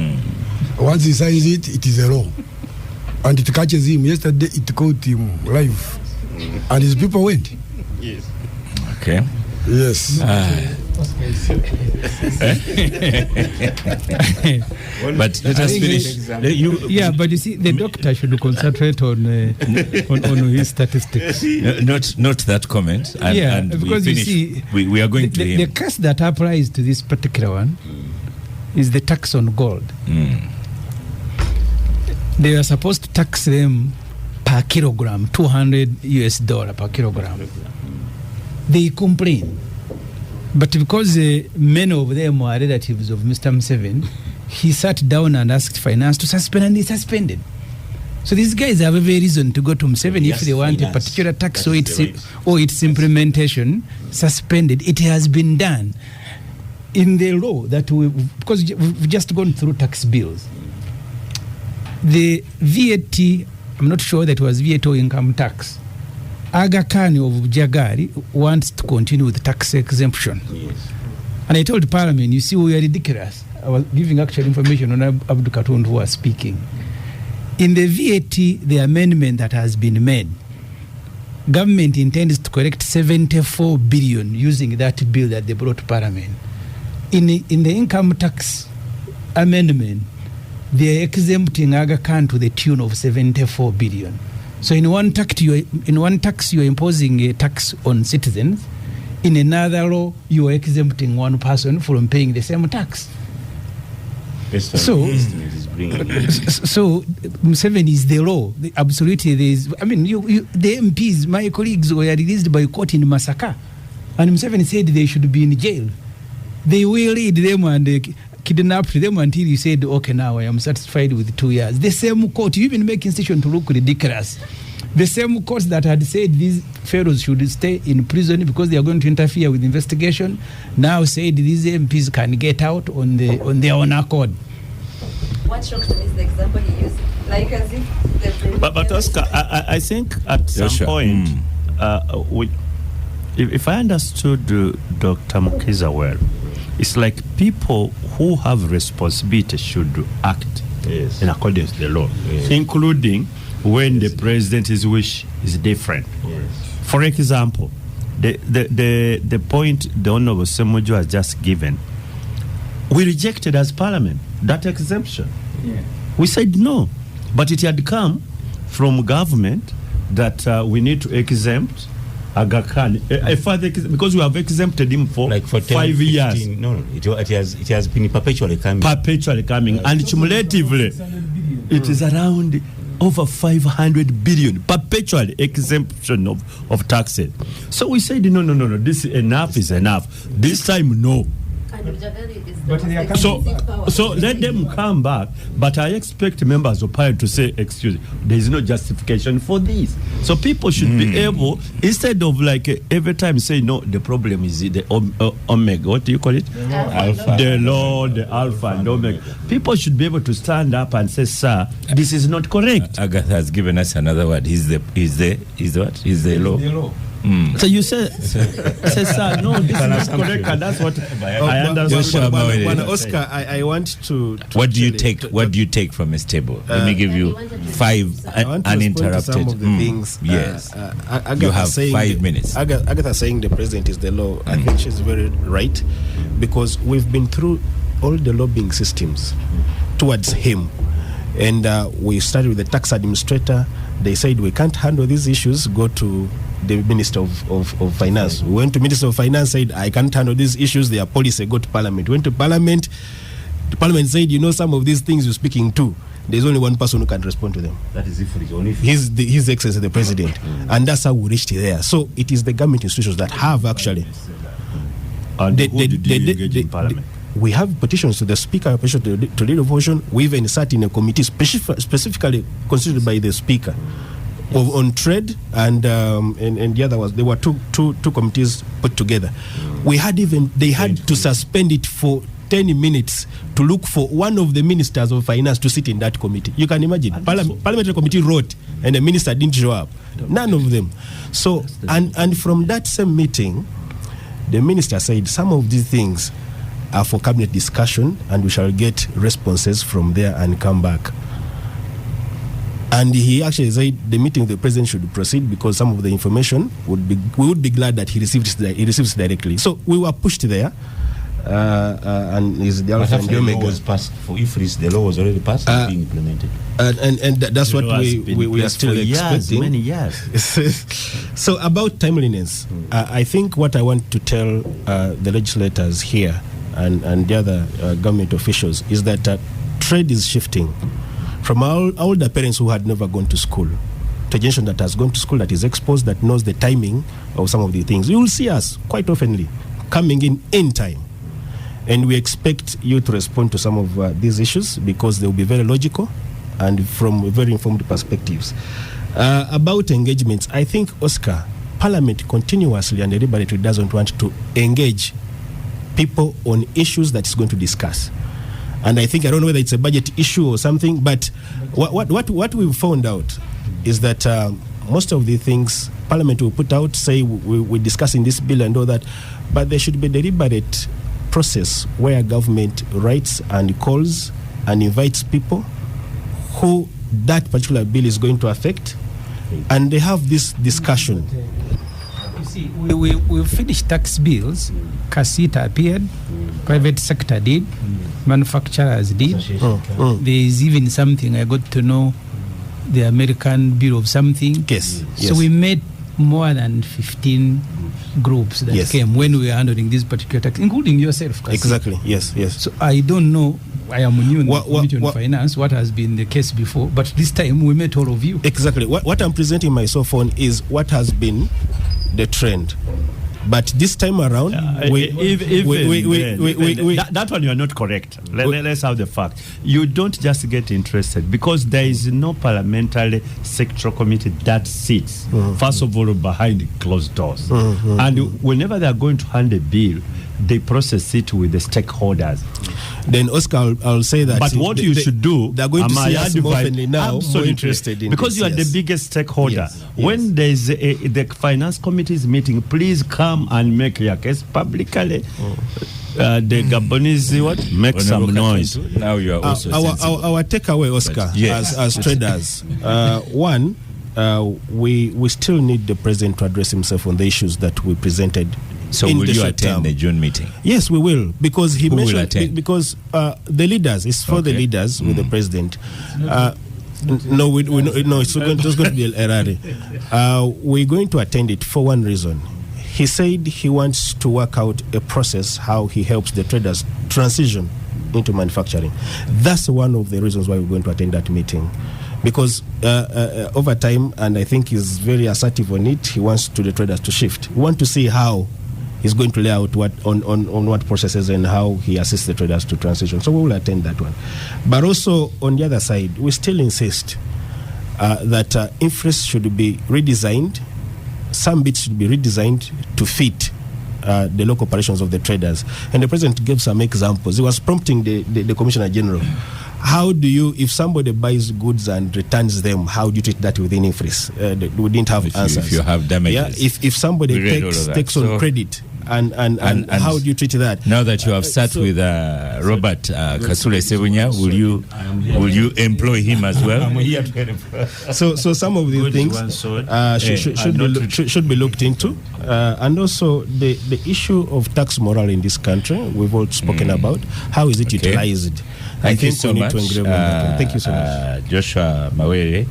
Once he signs it, it is a law. And it catches him. Yesterday, it caught him live. And his people went. Yes. Okay. Yes. But let us finish. But you see, the doctor should concentrate on his statistics. Not that comment. And because you see, we are going to him. The case that applies to this particular one is the tax on gold. They are supposed to tax them per kilogram, $200 per kilogram. They complain. But because many of them were relatives of Mr. Museveni, he sat down and asked finance to suspend, and they suspended. So these guys have every reason to go to Museveni if they want a particular tax or its implementation suspended. It has been done in the law that because we've just gone through tax bills. The VAT, I'm not sure that it was VAT or income tax. Aga Khan of Jagari wants to continue with tax exemption. Yes. And I told Parliament, you see, we are ridiculous. I was giving actual information on Abdul Katundu who was speaking. In the VAT, the amendment that has been made, government intends to collect 74 billion using that bill that they brought to Parliament. In the income tax amendment, they are exempting Aga Khan to the tune of 74 billion. So in one tax you are imposing a tax on citizens. In another law, you are exempting one person from paying the same tax. So Museveni is the law. Absolutely, there is. I mean, the MPs, my colleagues, were released by court in Masaka, and Museveni said they should be in jail. They waylaid them and kidnapped them until he said, okay, now I am satisfied with 2 years. The same court, you even make institution to look ridiculous. The same courts that had said these fellows should stay in prison because they are going to interfere with investigation now said these MPs can get out on their own accord. What shocked me is the example he used, like as if. But Oscar, I think at some point, if I understood Dr. Mukiza well, it's like people who have responsibility should act in accordance with the law, including when the president's wish is different. For example, the point the Honorable Ssemujju has just given, we rejected as Parliament that exemption. We said no, but it had come from government that we need to exempt Aga Khan because we have exempted him for 10, 5 years. 15, no, it has been perpetually coming. And cumulatively, it is around over 500 billion perpetual exemption of taxes. So we said no, this enough is enough. This time no. So let them come back, but I expect members of Parliament to say, excuse me, there is no justification for this. So people should be able, instead of like every time say no, the problem is the omega, what do you call it? Alpha. The law, the alpha and omega. People should be able to stand up and say, sir, this is not correct. Agatha has given us another word. He's the law. So you say, sir, no, this is not correct, and that's what I understand. Oscar, I want to what do you take? What do you take from his table? Let me give you 5 uninterrupted. Some of the things. Yes, Agatha you have saying 5 minutes. Agatha saying the president is the law. I think she's very right, because we've been through all the lobbying systems towards him, and we started with the tax administrator. They said we can't handle these issues. Go to the Minister of Finance. We went to Minister of Finance, said I can't handle these issues. Their policy. Go to Parliament. Went to Parliament. The Parliament said, some of these things you're speaking to, there's only one person who can respond to them. That is if it is only His Excellency the President, and that's how we reached there. So it is the government institutions that have actually. And who did you engage in Parliament? We have petitions to the Speaker, petition to lead opposition. We even sat in a committee specifically constituted by the Speaker on trade, and the other was there were two committees put together. They had to suspend it for 10 minutes to look for one of the ministers of finance to sit in that committee. You can imagine. Parliamentary committee wrote and the minister didn't show up. None of them. So and from that same meeting, the minister said some of these things are for cabinet discussion, and we shall get responses from there and come back. And he actually said the meeting with the president should proceed because some of the information we would be glad that he receives it directly. So we were pushed there, and is the alpha and the omega. If the law was already passed, it's being implemented. And that's what we are still expecting. Many years. So about timeliness, I think what I want to tell the legislators here and the other government officials is that trade is shifting from our older parents who had never gone to school to a generation that has gone to school, that is exposed, that knows the timing of some of the things. You will see us quite oftenly coming in time, and we expect you to respond to some of these issues because they will be very logical and from very informed perspectives. About engagements, I think, Oscar, Parliament continuously and deliberately doesn't want to engage people on issues that it's going to discuss. And I think, I don't know whether it's a budget issue or something, but what we've found out is that most of the things Parliament will put out, say we're discussing this bill and all that, but there should be a deliberate process where government writes and calls and invites people who that particular bill is going to affect, and they have this discussion. See, we finished tax bills. Casita appeared, private sector did, manufacturers did. There is even something I got to know, the American Bureau of something. Yes. So we met more than 15 groups that came when we were handling this particular tax, including yourself, Casita. Exactly. Yes. So I don't know. I am new in the Committee on Finance. What has been the case before? But this time we met all of you. Exactly. What I'm presenting myself on is what has been the trend. But this time around, that one you are not correct. Let's have the fact. You don't just get interested because there is no parliamentary sectoral committee that sits, first of all, behind closed doors. And whenever they are going to hand a bill, they process it with the stakeholders. Then, Oscar, I'll say that. But what you should do, they're going to see us more oftenly now, more interested in because this, you are the biggest stakeholder. When there's the finance committee's meeting, please come and make your case publicly. The Gabonese make some noise. Now you are also our takeaway, Oscar, as traders. One, we still need the president to address himself on the issues that we presented. So will you attend the June meeting? Yes, we will, because he Who mentioned will attend? Because the leaders, it's for the leaders with the president. No, it's going to be Erari. We're going to attend it for one reason. He said he wants to work out a process how he helps the traders transition into manufacturing. That's one of the reasons why we're going to attend that meeting. Because over time, and I think he's very assertive on it, he wants the traders to shift. We want to see how he's going to lay out what processes and how he assists the traders to transition. So we will attend that one. But also, on the other side, we still insist that infrastructure should be redesigned. Some bits should be redesigned to fit the local operations of the traders. And the president gave some examples. He was prompting the Commissioner General. How do you, if somebody buys goods and returns them, how do you treat that within IFRIS? We didn't have answers. If you have damages. Yeah, if somebody takes on credit, and how do you treat that? Now that you have sat with Robert Kasule Sebunya, will you employ him as well? I'm here to So some of these things should be looked into, and also the issue of tax morale in this country. We've all spoken about. How is it utilized? Thank you so much. Thank you so much. Joshua Mawere,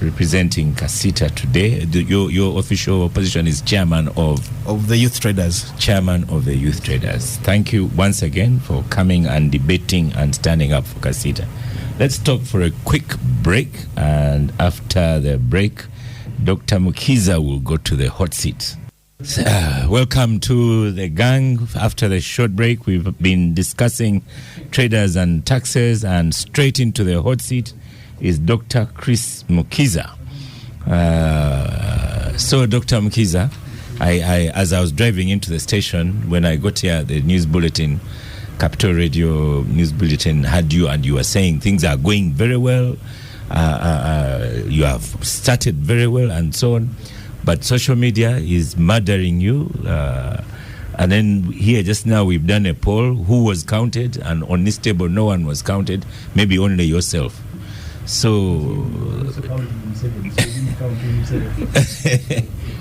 representing Kasita today. Your official position is chairman of the youth traders. Chairman of the youth traders. Thank you once again for coming and debating and standing up for Kasita. Let's stop for a quick break, and after the break, Dr. Mukiza will go to the hot seat. Welcome to the gang. After the short break, we've been discussing traders and taxes, and straight into the hot seat is Dr. Chris Mukiza. So, Dr. Mukiza, I as I was driving into the station, when I got here, the news bulletin, Capital Radio news bulletin had you, and you were saying things are going very well. You have started very well, and so on. But social media is murdering you. And then here just now we've done a poll. Who was counted? And on this table, no one was counted. Maybe only yourself. So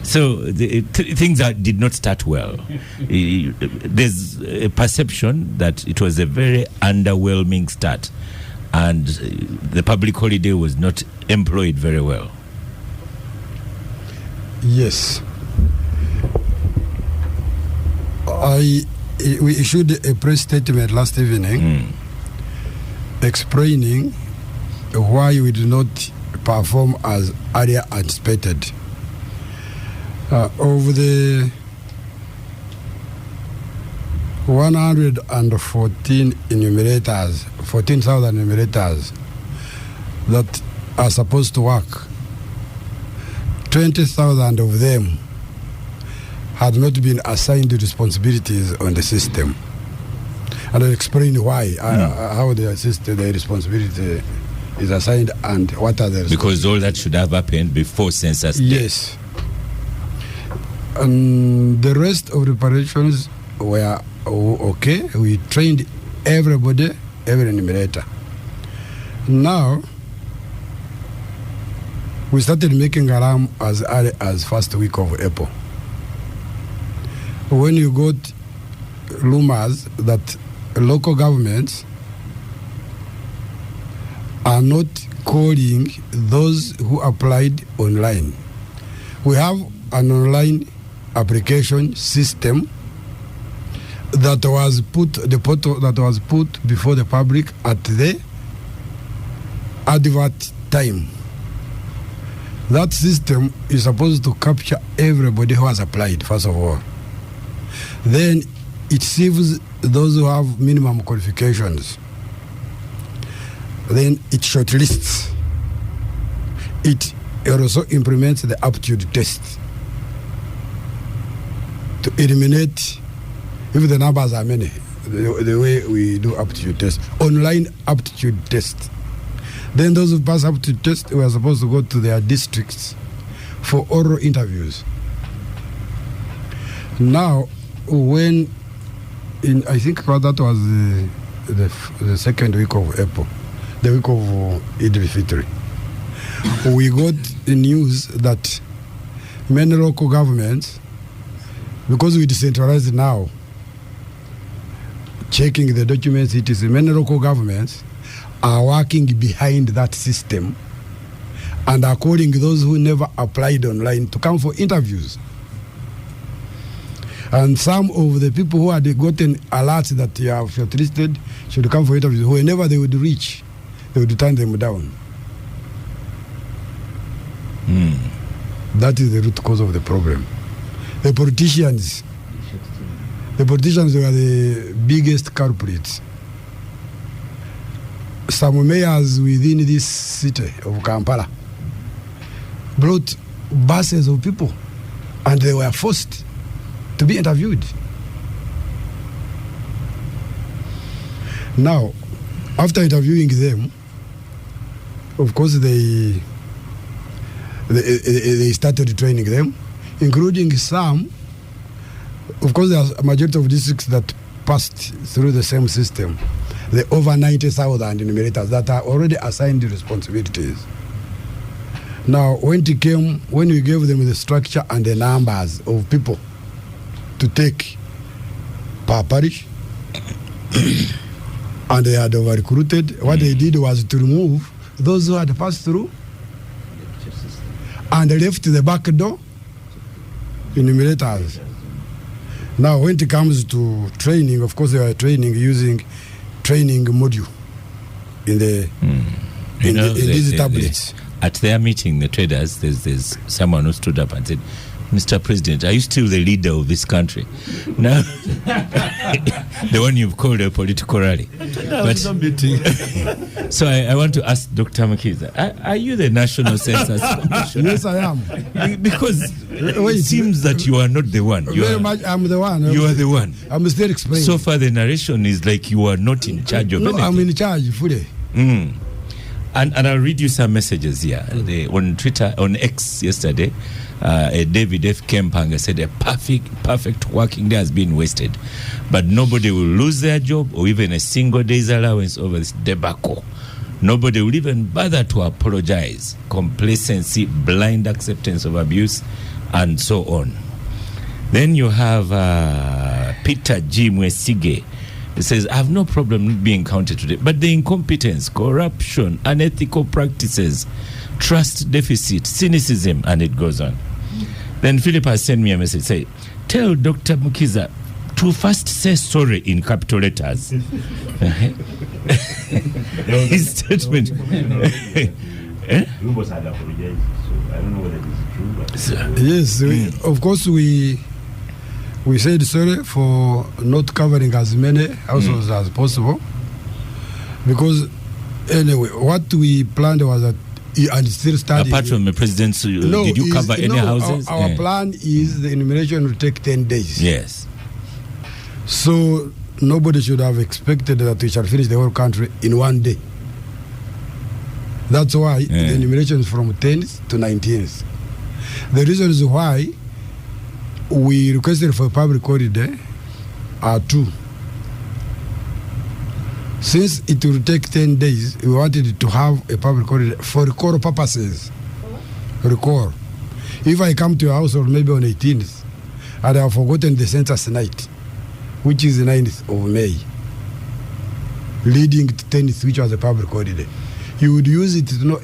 things that did not start well. There's a perception that it was a very underwhelming start, and the public holiday was not employed very well. Yes. We issued a press statement last evening explaining why we did not perform as earlier anticipated. Of the 114 enumerators, 14,000 enumerators that are supposed to work, 20,000 of them had not been assigned responsibilities on the system. And I'll explain why, how the responsibility is assigned and what are the Because all that should have happened before Census Day. Yes. And the rest of the operations were okay. We trained everybody, every enumerator. Now, we started making alarm as early as first week of April. When you got rumors that local governments are not calling those who applied online. We have an online application system that was put, the portal that was put before the public at the advert time. That system is supposed to capture everybody who has applied, first of all. Then it sieves those who have minimum qualifications. Then it shortlists. It also implements the aptitude test to eliminate, if the numbers are many, the way we do aptitude test, online aptitude test. Then those who pass aptitude test were supposed to go to their districts for oral interviews. Now, when I think that was the second week of April, the week of Eid al-Fitr, we got the news that many local governments, because we decentralized now, checking the documents, it is many local governments are working behind that system and are calling those who never applied online to come for interviews. And some of the people who had gotten alerts that you have shortlisted should come for interviews, whenever they would reach, they would turn them down. That is the root cause of the problem. The politicians were the biggest culprits. Some mayors within this city of Kampala brought buses of people and they were forced to be interviewed. Now, after interviewing them, of course they started training them, including some. Of course, there's a majority of districts that passed through the same system. The over 90,000 enumerators that are already assigned responsibilities. Now, when we gave them the structure and the numbers of people to take per parish, and they had over-recruited, what they did was to remove those who had passed through and left the back door enumerators. Now, when it comes to training, of course, they are training using training module in these tablets. At their meeting, the traders, there's someone who stood up and said, Mr. President, are you still the leader of this country? No. The one you've called a political rally. But, so I want to ask Dr. Mukiza, are you the National Census Commissioner? Yes, I am. Because it seems that you are not the one. I'm the one. You are the one. I'm still explaining. So far, the narration is like you are not in charge of anything. I'm in charge fully. And I'll read you some messages here. On Twitter, on X yesterday, David F. Kempanga said a perfect working day has been wasted, but nobody will lose their job or even a single day's allowance over this debacle. Nobody will even bother to apologize. Complacency, blind acceptance of abuse, and so on. Then you have Peter G. Mwesige. He says, I have no problem being counted today, but the incompetence, corruption, unethical practices, trust deficit, cynicism, and it goes on. Then Philip has sent me a message, say, tell Dr. Mukiza to first say sorry in capital letters. His statement. Yes, of course we said sorry for not covering as many households as possible, because anyway, what we planned was that, and still starting. Apart from the president's, did you cover any houses? Our plan is the enumeration will take 10 days. Yes. So nobody should have expected that we shall finish the whole country in one day. That's why the enumeration is from 10th to 19th. The reasons why we requested for a public holiday are two. Since it will take 10 days, we wanted to have a public holiday for recall purposes. Recall. If I come to your household maybe on 18th, and I have forgotten the census night, which is the 9th of May, leading to 10th, which was a public holiday, you would use it to know,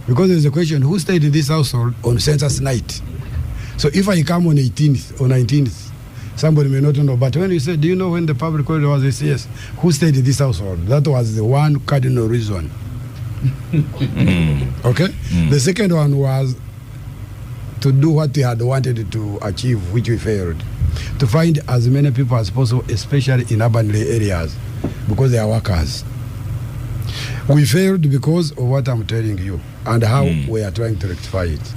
because there's a question, who stayed in this household on census night? So if I come on 18th or 19th, somebody may not know. But when you say, do you know when the public holiday was? They say, yes. Who stayed in this household? That was the one cardinal reason. Okay? The second one was to do what we had wanted to achieve, which we failed. to find as many people as possible, especially in urban areas, because they are workers. We failed because of what I'm telling you and how we are trying to rectify it.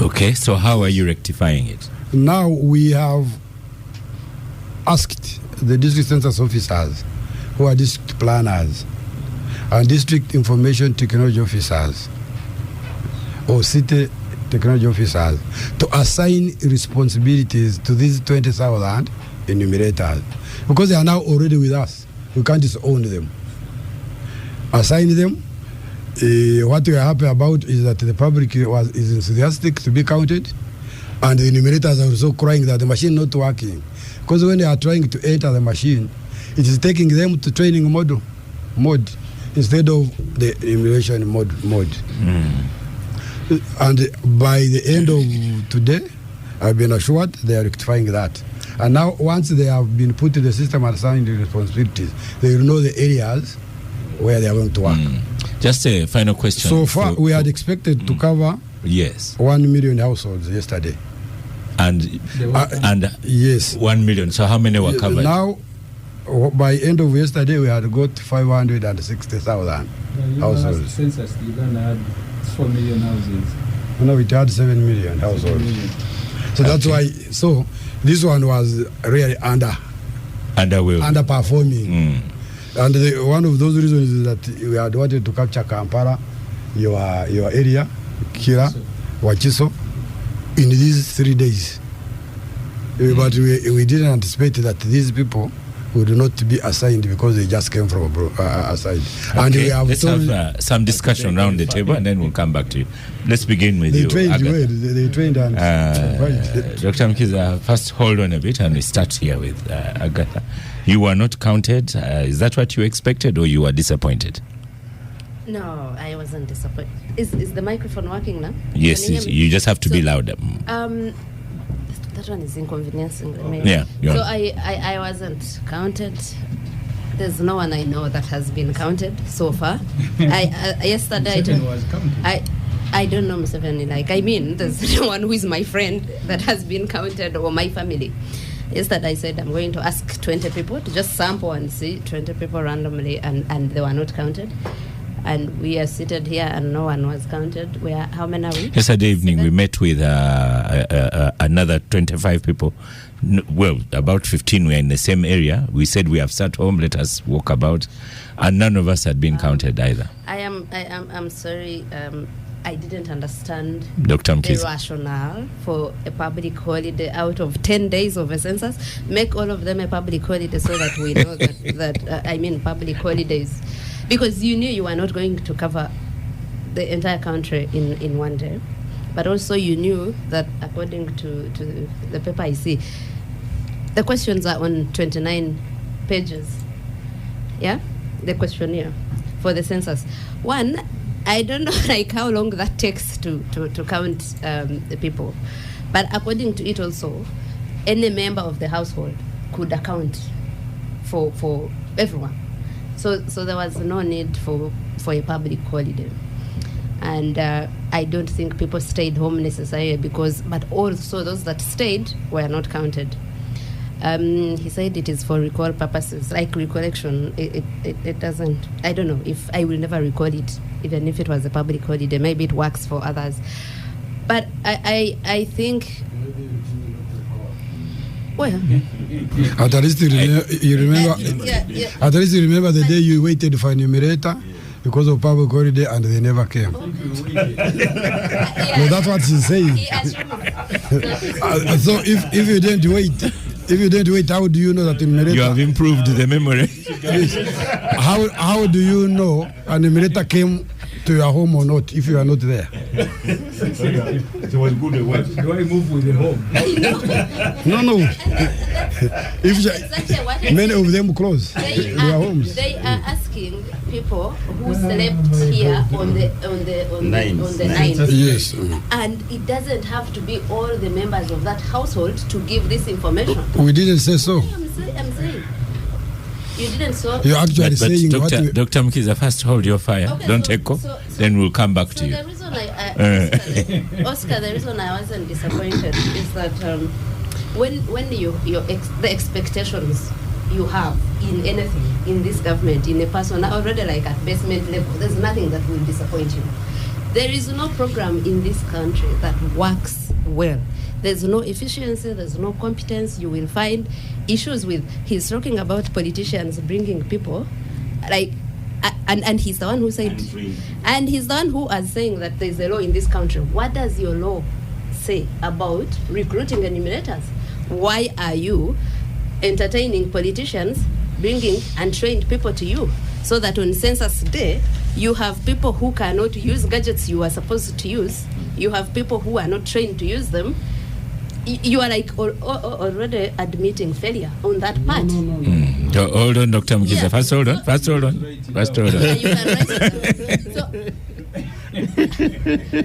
Okay, so how are you rectifying it? Now we have asked the district census officers, who are district planners, and district information technology officers, or city technology officers, to assign responsibilities to these 20,000 enumerators, because they are now already with us. We can't disown them. Assign them. What we are happy about is that the public is enthusiastic to be counted, and the enumerators are also crying that the machine not working, because when they are trying to enter the machine, it is taking them to training mode instead of the enumeration mode. And by the end of today, I've been assured they are rectifying that. And now, once they have been put in the system and assigned the responsibilities, they will know the areas where they are going to work. Just a final question. So far, we had expected to cover 1 million households yesterday. And yes, 1 million. So how many were covered? Now, by end of yesterday, we had got 560,000 households. The census, Uganda had 4 million houses. No, it had 7 million households. So that's why. So this one was really underperforming. And one of those reasons is that we had wanted to capture Kampala, your area, Kira, Wachiso, in these 3 days. But we didn't anticipate that these people would not be assigned because they just came from aside. Okay, And we have let's have some discussion around the table, and then we'll come back to you. Let's begin with you. They trained and Dr. Mkiza, first hold on a bit, and we start here with Agatha. You were not counted. Is that what you expected, or you were disappointed? No, I wasn't disappointed. Is the microphone working now? Yes, you just have to be louder. That one is inconveniencing me. Yeah. So I wasn't counted. There's no one I know that has been counted so far. Yesterday I don't know Museveni. There's no one who is my friend that has been counted, or my family. Yesterday I said I'm going to ask 20 people to just sample and see 20 people randomly, and they were not counted. And we are seated here and no one was counted. How many are we? Yesterday evening we met with another 25 people. Well, about 15 were in the same area. We said we have sat home, let us walk about, and none of us had been counted either. I'm sorry. I didn't understand Dr. the rationale for a public holiday out of 10 days of a census. Make all of them a public holiday so that we know that public holidays. Because you knew you were not going to cover the entire country in one day. But also you knew that according to the paper I see, the questions are on 29 pages. Yeah? The questionnaire for the census. One, I don't know how long that takes to count the people. But according to it also, any member of the household could account for everyone. So there was no need for a public holiday. And I don't think people stayed home necessarily but also those that stayed were not counted. He said it is for recall purposes, like recollection. It doesn't, I don't know if I will never recall it, even if it was a public holiday. Maybe it works for others. But I think, well, at least you remember. At least you remember the day you waited for a numerator because of public holiday and they never came. No, that's what she's saying. So if you didn't wait, how do you know that the numerator? You have improved the memory. How do you know a numerator came to your home or not if you are not there? It was good. Do I move with the home? No. Many of them close their homes. They are asking people who slept here on the 9th. Yes. And it doesn't have to be all the members of that household to give this information. We didn't say so. I'm saying. You didn't so. You're actually saying Dr. Mkiza, first hold your fire. Okay, don't take off. Then we'll come back to you. The reason Oscar, the reason I wasn't disappointed is that when the expectations you have in anything in this government, in a person already like at basement level, there's nothing that will disappoint you. There is no program in this country that works well. There's no efficiency, there's no competence. You will find issues with, he's talking about politicians bringing people, like, and he's the one who said, and he's the one who is saying that there's a law in this country. What does your law say about recruiting enumerators? Why are you entertaining politicians bringing untrained people to you, so that on census day you have people who cannot use gadgets you are supposed to use, you have people who are not trained to use them? You are like already admitting failure on that part. No. Hold on, Dr. Mukiza. Yeah. First hold on. Yeah, you can write it down.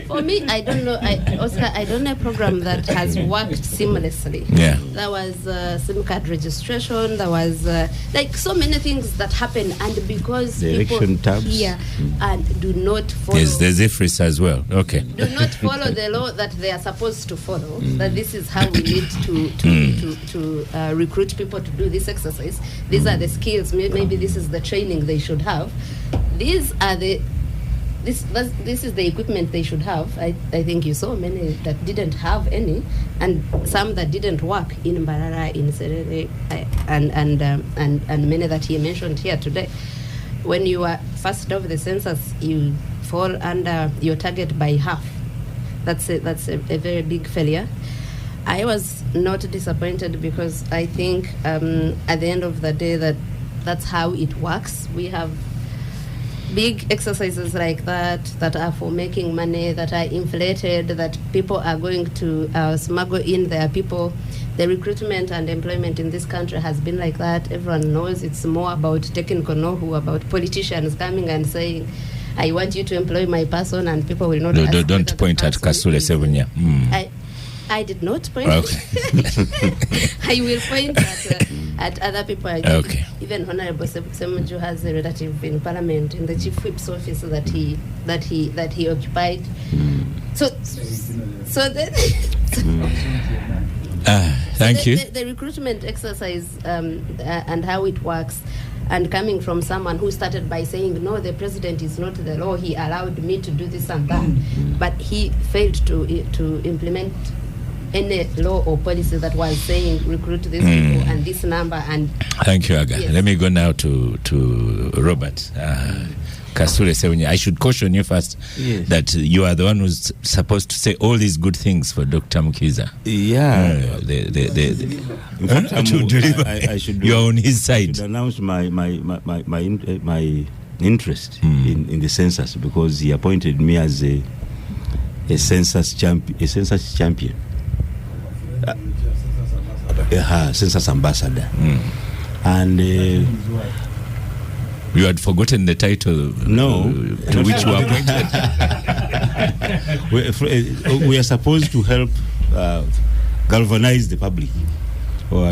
For me, I don't know, Oscar, I don't know a program that has worked seamlessly. Yeah. There was SIM card registration, there was like so many things that happen, and because the people election tabs here and do not follow. Yes, there's IFRIS as well. Okay. Do not follow the law that they are supposed to follow. That this is how we need to recruit people to do this exercise. These are the skills. Maybe this is the training they should have. These are the. This is the equipment they should have. I think you saw many that didn't have any, and some that didn't work in Mbarara, in Serere, and many that he mentioned here today. When you are first of the census, you fall under your target by half. That's a very big failure. I was not disappointed because I think at the end of the day that's how it works. We have big exercises like that are for making money, that are inflated, that people are going to smuggle in their people. The recruitment and employment in this country has been like that. Everyone knows it's more about technical know-how, about politicians coming and saying, I want you to employ my person, and people will not ask. Don't point at Kasule Sebunya. I did not point. Okay. I will point at other people. Okay. Even Honorable Ssemujju has a relative in Parliament, in the Chief Whip's office that he occupied. So thank you. The recruitment exercise and how it works, and coming from someone who started by saying, no, the president is not the law, he allowed me to do this and that, but he failed to implement any law or policy that was saying recruit these people and this number. And thank you, Aga. Yes. Let me go now to Robert. Kasule Sebunya, I should caution you first that you are the one who's supposed to say all these good things for Dr. Mukiza. Yeah. In fact, I should. You are on his side. I should announce my interest in the census, because he appointed me as a census champion. Census ambassador. And you had forgotten the title. No, to which you were appointed. We are supposed to help galvanize the public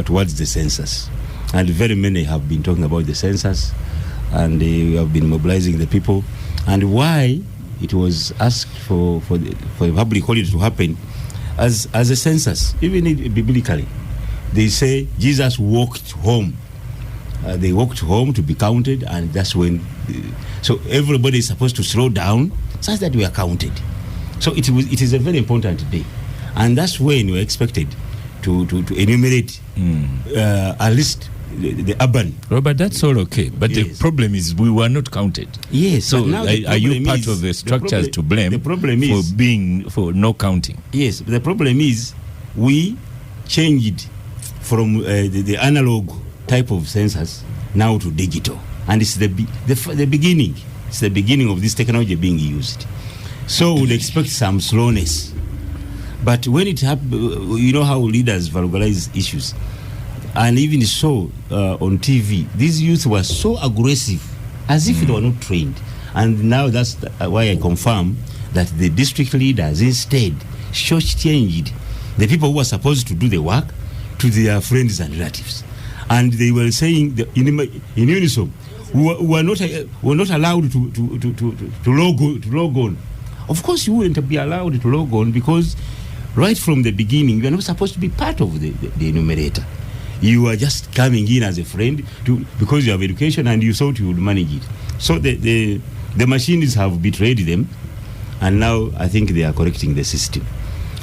towards the census, and very many have been talking about the census, and we have been mobilizing the people, and why it was asked for a public holiday to happen as a census. Even biblically, they say Jesus walked home. They walked home to be counted, and that's when. So everybody is supposed to slow down such that we are counted. So it is a very important day, and that's when we are expected to enumerate at least the urban. Robert, that's all okay, but the problem is we were not counted. Yes. So are you part of the structures to blame? The problem is for no counting. Yes. The problem is we changed from the analog type of census now to digital, and it's the beginning. It's the beginning of this technology being used. So we'd expect some slowness, but when it happens, you know how leaders vulgarize issues, and even so on TV, these youth were so aggressive, as if they were not trained. And now that's why I confirm that the district leaders instead short-changed the people who were supposed to do the work to their friends and relatives. And they were saying in unison, were not allowed to log on. Of course, you wouldn't be allowed to log on, because right from the beginning, you are not supposed to be part of the enumerator. You are just coming in as a friend because you have education and you thought you would manage it. So the machines have betrayed them, and now I think they are correcting the system.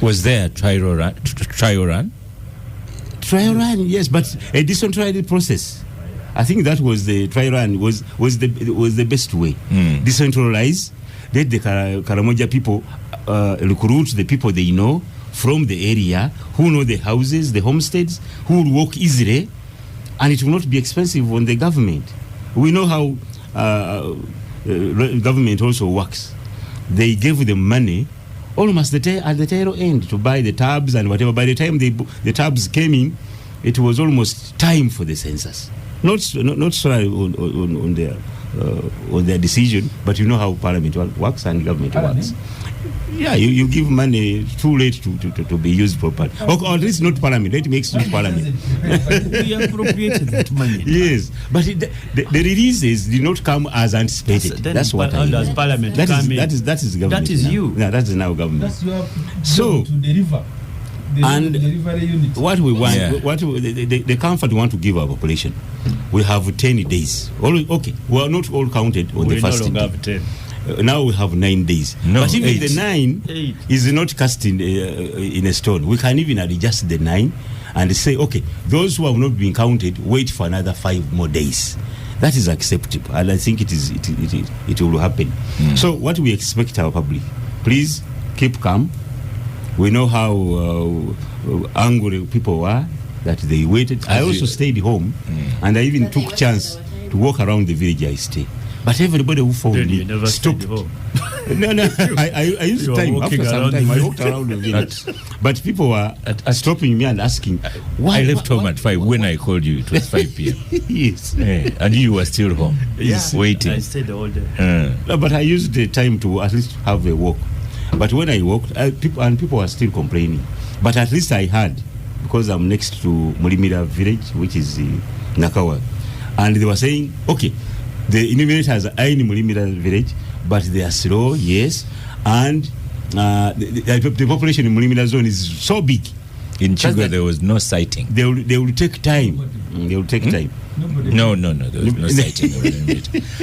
Was there a trial run? Trial run, yes, but a decentralized process. I think that was the trial run was the best way. Decentralized. Let the Karamoja people recruit the people they know from the area, who know the houses, the homesteads, who will work easily, and it will not be expensive on the government. We know how government also works. They gave them money almost at the tail end to buy the tabs and whatever. By the time the tabs came in, it was almost time for the census. Not sorry on their decision, but you know how Parliament works and government works. Yeah, you give money too late to be used properly. Or at least not Parliament. Let me excuse Parliament. We appropriated that money. Yes, but the releases did not come as anticipated. That's what I does Parliament that come in? That is government. That is now. you. No, that is now government. That's your So to deliver. And delivery unit. what we want, the comfort we want to give our population, we have 10 days. Okay, we are not all counted on the first day. day. Have 10. Now we have 9 days. No, but even 8. the 9 is not cast in a stone. We can even adjust the 9 and say, okay, those who have not been counted, wait for another 5 more days. That is acceptable, and I think it will happen. So what we expect our public, please keep calm. We know how angry people were that they waited. I also stayed home, and I even took chance to walk around the village I stay. But everybody who found me stopped. Home. No, I used time. After some time, I walked around the village. But people were stopping me and asking, why? I left home at 5. When I called you, it was 5 p.m. Yes. And you were still home, waiting. I stayed all day. No, but I used the time to at least have a walk. But when I walked, people were still complaining. But at least I had, because I'm next to Mulimira village, which is Nakawa. And they were saying, okay, the enumerators are in Mulimira village, but they are slow, yes. And the population in Mulimira zone is so big. In Chigwa, there was no sighting. They will take time. They will take time. No. There was no sighting.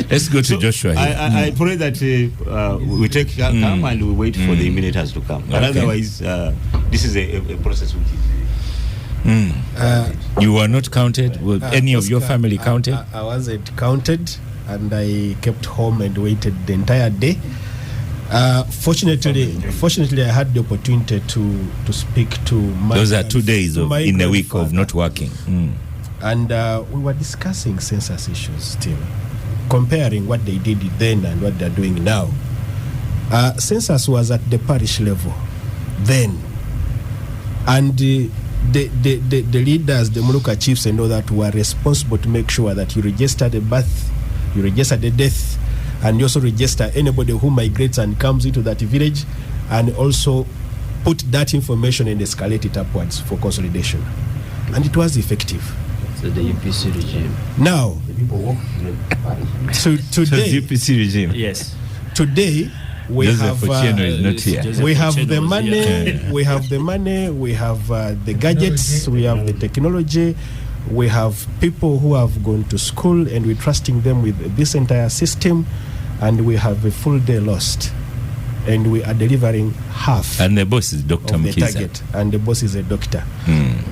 Let's go to Joshua here. I pray that we take come and we wait for the enumerators to come. But otherwise, this is a process which is... You were not counted? Were any of your family counted? I wasn't counted, and I kept home and waited the entire day. Fortunately, I had the opportunity to speak to my... Those are 2 days in a week of not working. And we were discussing census issues still, comparing what they did then and what they're doing now. Census was at the parish level then, and the leaders, the Muluka chiefs and all that, were responsible to make sure that you register the birth, you register the death, and you also register anybody who migrates and comes into that village, and also put that information and escalate it upwards for consolidation. And it was effective. So the UPC regime. Now, today, UPC regime. Yes. Today, we have is not here. We have the money. We have the money. We have the gadgets. We have the technology. We have people who have gone to school, and we're trusting them with this entire system. And we have a full day lost, and we are delivering half. And the boss is Dr. Mkiza. Target, and the boss is a doctor.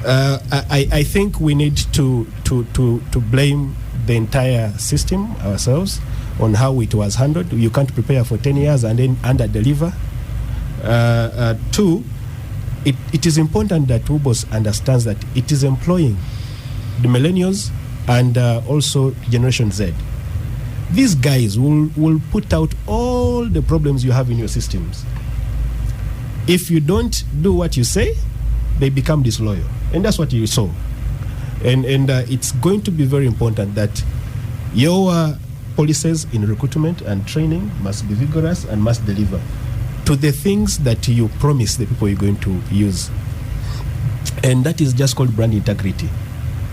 I think we need to blame the entire system ourselves on how it was handled. You can't prepare for 10 years and then under-deliver. 2, it is important that UBOS understands that it is employing the millennials and also Generation Z. These guys will put out all the problems you have in your systems. If you don't do what you say, they become disloyal. And that's what you saw. And it's going to be very important that your policies in recruitment and training must be vigorous and must deliver to the things that you promise the people you're going to use. And that is just called brand integrity.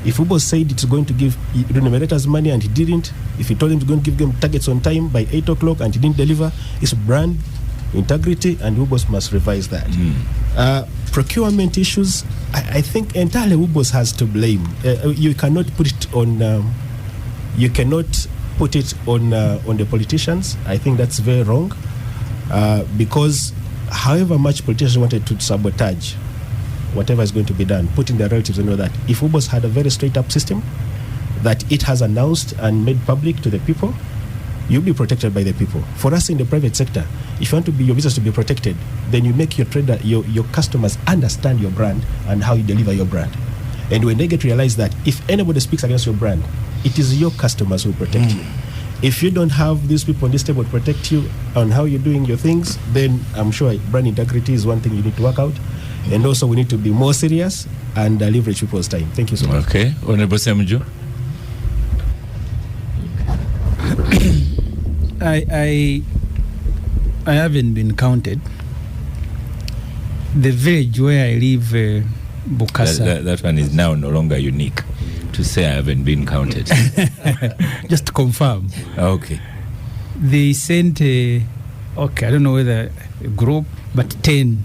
If Ubos said it's going to give remunerators money and he didn't, if he told them he's going to give them targets on time by 8 o'clock and he didn't deliver, it's brand integrity, and Ubos must revise that. procurement issues, I think entirely WUBOS has to blame. You cannot put it on. You cannot put it on the politicians. I think that's very wrong, because however much politicians wanted to sabotage whatever is going to be done, putting their relatives and all that, if WUBOS had a very straight up system that it has announced and made public to the people, you'll be protected by the people. For us in the private sector, if you want to be your business to be protected, then you make your trader, your customers understand your brand and how you deliver your brand. And when they get to realize that if anybody speaks against your brand, it is your customers who protect you. If you don't have these people on this table to protect you on how you're doing your things, then I'm sure brand integrity is one thing you need to work out. And also we need to be more serious and leverage people's time. Thank you so much. Okay, Honorable Ssemujju. I haven't been counted. The village where I live, Bukasa. That one is now no longer unique to say I haven't been counted. Just to confirm. Okay. They sent I don't know whether a group, but 10,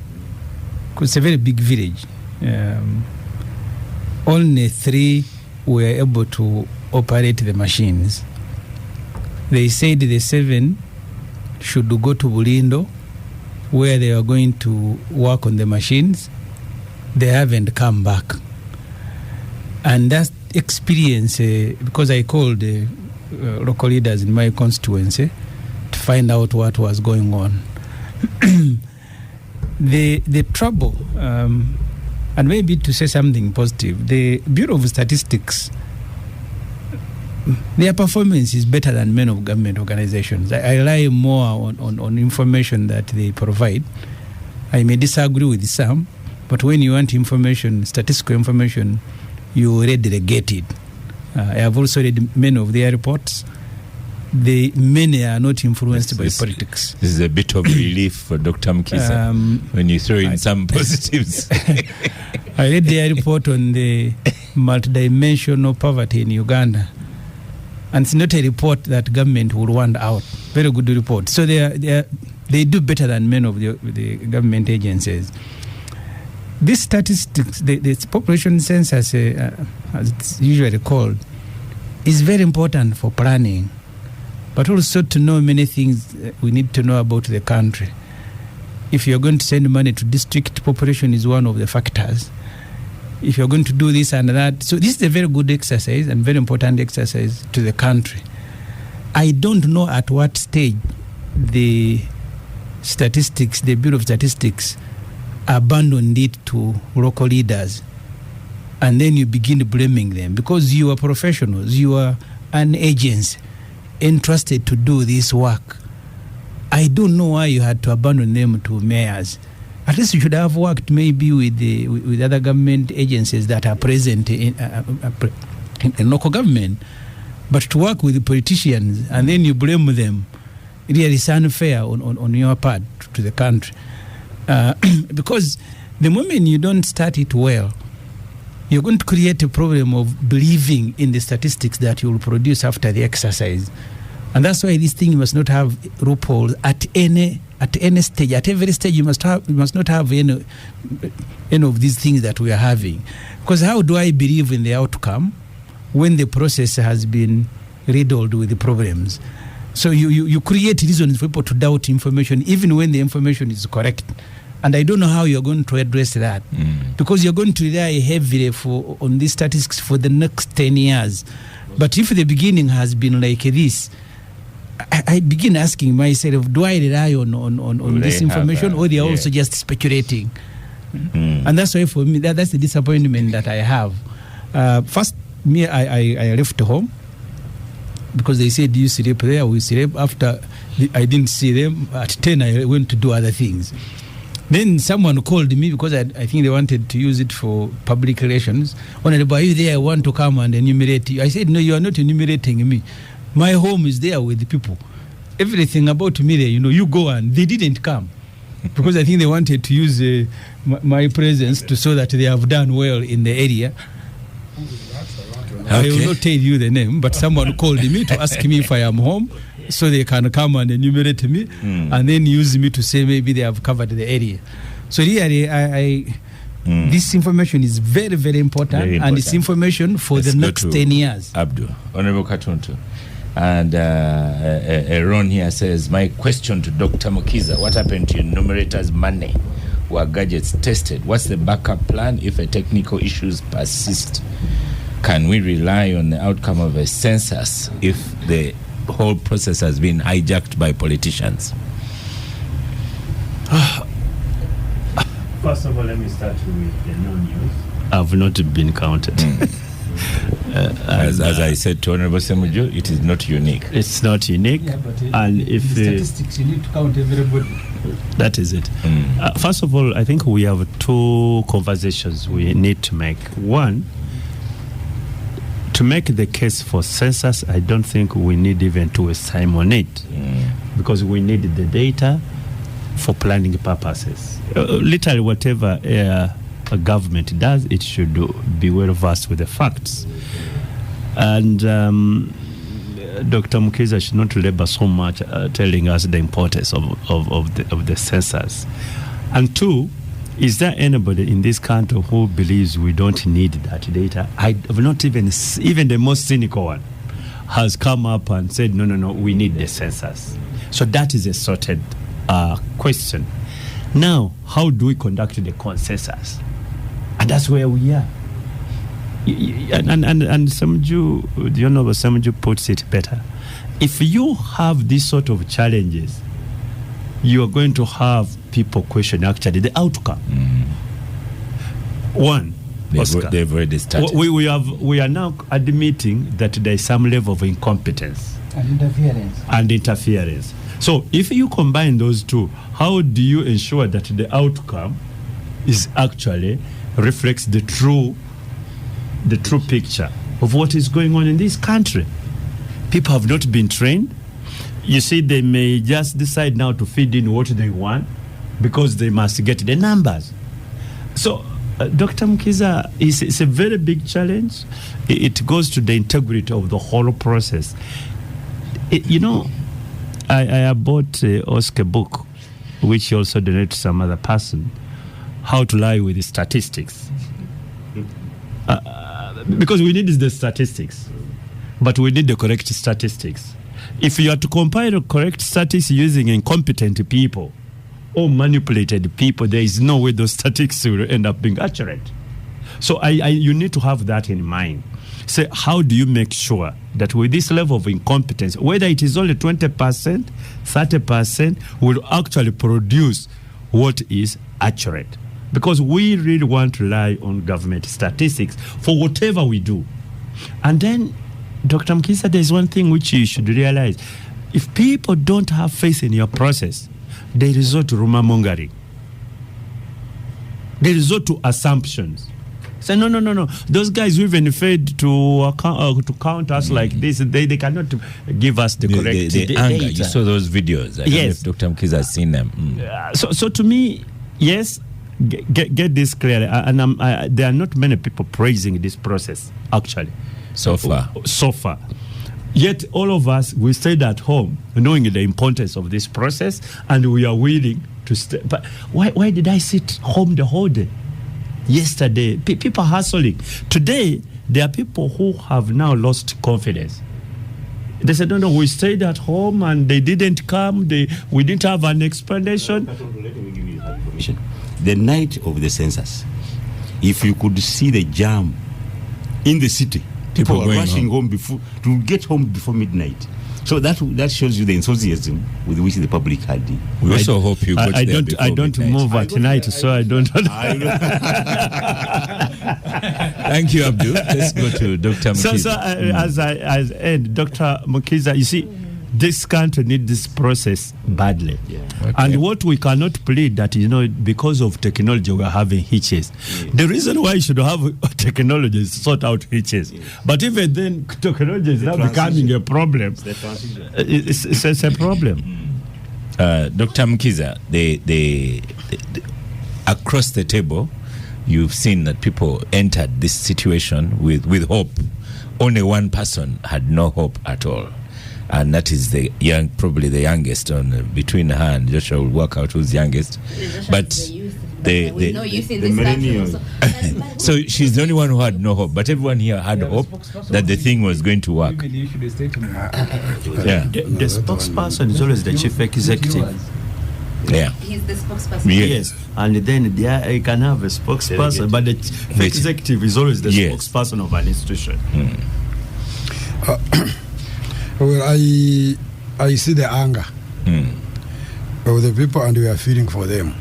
because it's a very big village. Only 3 were able to operate the machines. They said the 7 should go to Bulindo, where they are going to work on the machines. They haven't come back. And that experience, because I called local leaders in my constituency to find out what was going on. The trouble, and maybe to say something positive, the Bureau of Statistics, their performance is better than many of government organizations. I rely more on information that they provide. I may disagree with some, but when you want information, statistical information, you already get it. I have also read many of their reports. Many are not influenced by politics. This is a bit of relief for Dr. Mkisa when you throw in some positives. I read their report on the multidimensional poverty in Uganda. And it's not a report that government will want out. Very good report. So they do better than many of the government agencies. These statistics, the population census, as it's usually called, is very important for planning, but also to know many things we need to know about the country. If you're going to send money to district, population is one of the factors. If you're going to do this and that. So this is a very good exercise and very important exercise to the country. I don't know at what stage the statistics, the Bureau of Statistics, abandoned it to local leaders. And then you begin blaming them because you are professionals, you are an agency entrusted to do this work. I don't know why you had to abandon them to mayors. At least you should have worked maybe with other government agencies that are present in local government. But to work with the politicians and then you blame them, really is unfair on your part to the country. Because the moment you don't start it well, you're going to create a problem of believing in the statistics that you will produce after the exercise. And that's why this thing must not have loopholes at any stage. At every stage, you must not have any of these things that we are having. Because how do I believe in the outcome when the process has been riddled with the problems? So you create reasons for people to doubt information, even when the information is correct. And I don't know how you're going to address that, because you're going to rely heavily on these statistics for the next 10 years. But if the beginning has been like this, I begin asking myself, do I rely on this information, or they are also just speculating? And that's why for me, that's the disappointment that I have. First, I left home because they said, you sleep there, we sleep. After I didn't see them, at 10 I went to do other things. Then someone called me because I think they wanted to use it for public relations. Honorable, are you there? I want to come and enumerate you. I said, no, you are not enumerating me. My home is there with the people. Everything about me there, you go, and they didn't come because I think they wanted to use my presence to show that they have done well in the area. Okay. I will not tell you the name, but someone called me to ask me if I am home, so they can come and enumerate me and then use me to say maybe they have covered the area. So really, This information is very, very important, and it's information for the next 10 years. Abdul, Honorable Katuntu. And Ron here says, my question to Dr. Mukiza, what happened to enumerators' money? Were gadgets tested? What's the backup plan if a technical issues persist? Can we rely on the outcome of a census if the whole process has been hijacked by politicians? First of all, let me start with the non-news. I've not been counted. As I said to Honorable Ssemujju, it is not unique. It's not unique. Yeah, but and if statistics, you need to count everybody. That is it. First of all, I think we have two conversations we need to make. One, to make the case for census, I don't think we need even to waste time on it, because we need the data for planning purposes. Literally, whatever a government does, it should be well versed with the facts. And Dr. Mukiza should not labor so much telling us the importance of the census. And two, is there anybody in this country who believes we don't need that data? I have not even the most cynical one has come up and said, no, we need the census. So that is a sorted question. Now, how do we conduct the consensus? And that's where we are. And Ssemujju, the Honorable Ssemujju puts it better. If you have these sort of challenges, you are going to have people question actually the outcome. One, they've already started. We are now admitting that there is some level of incompetence and interference. So if you combine those two, how do you ensure that the outcome is actually reflects the true picture of what is going on in this country? People have not been trained. You see, they may just decide now to feed in what they want because they must get the numbers. So, Dr. Mukiza, it's a very big challenge. It goes to the integrity of the whole process. I bought Oscar book, which he also donated to some other person, How to Lie with the Statistics. Because we need the statistics, but we need the correct statistics. If you are to compile the correct statistics using incompetent people or manipulated people, there is no way those statistics will end up being accurate. So you need to have that in mind. So how do you make sure that with this level of incompetence, whether it is only 20%, 30%, will actually produce what is accurate? Because we really want to rely on government statistics for whatever we do. And then, Dr. Mukiza, there's one thing which you should realize. If people don't have faith in your process, they resort to rumor mongering. They resort to assumptions. Say, no. Those guys who even failed to count us like this, they cannot give us the correct the anger. You saw those videos. I don't know if Dr. Mukiza has seen them. So to me, yes, get this clear. And there are not many people praising this process, actually. So far. Yet all of us, we stayed at home knowing the importance of this process, and we are willing to stay. But why did I sit home the whole day? Yesterday, people hustling. Today, there are people who have now lost confidence. They said, no, we stayed at home and they didn't come. We didn't have an explanation. Let me give you that information. The night of the census, if you could see the jam in the city, people were rushing home to get home before midnight. So that shows you the enthusiasm with which the public had. We also hope you got there before I don't midnight. move at night, so I don't. Thank you, Abdul. Let's go to Dr. Mukiza. So as I end, Dr. Mukiza, you see, this country needs this process badly. Yeah. Okay. And what we cannot plead that, because of technology, we are having hitches. Yeah. The reason why you should have technology is sort out hitches. Yeah. But even then, technology is now becoming a problem. It's a problem. Dr. Mukiza, the across the table, you've seen that people entered this situation with hope. Only one person had no hope at all. And that is probably the youngest. Between her and Joshua will work out who's youngest. But We know youth in this country also. So she's the only one who had no hope, but everyone here had hope that the thing was going to work. Even issued a statement. Yeah. The spokesperson is always the chief executive. Yeah. He's the spokesperson. Yes. And then you can have a spokesperson, but the chief executive is always the spokesperson of an institution. Well, I see the anger of the people, and we are feeling for them.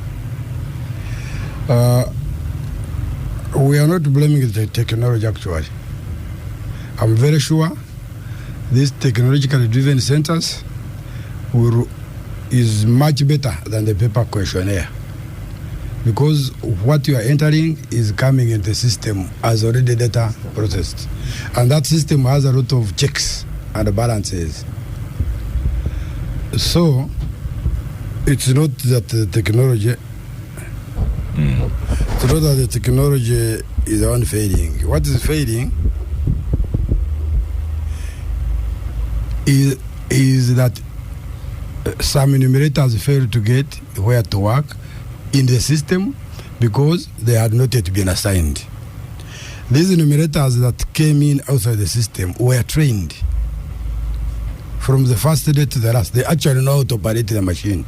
We are not blaming the technology, actually. I'm very sure this technologically driven census is much better than the paper questionnaire, because what you are entering is coming in the system as already data processed, and that system has a lot of checks and balances. So it's not that the technology it's not that the technology is unfailing. What is failing is that some enumerators fail to get where to work in the system because they had not yet been assigned. These enumerators that came in outside the system were trained from the first day to the last. They actually know how to operate the machine,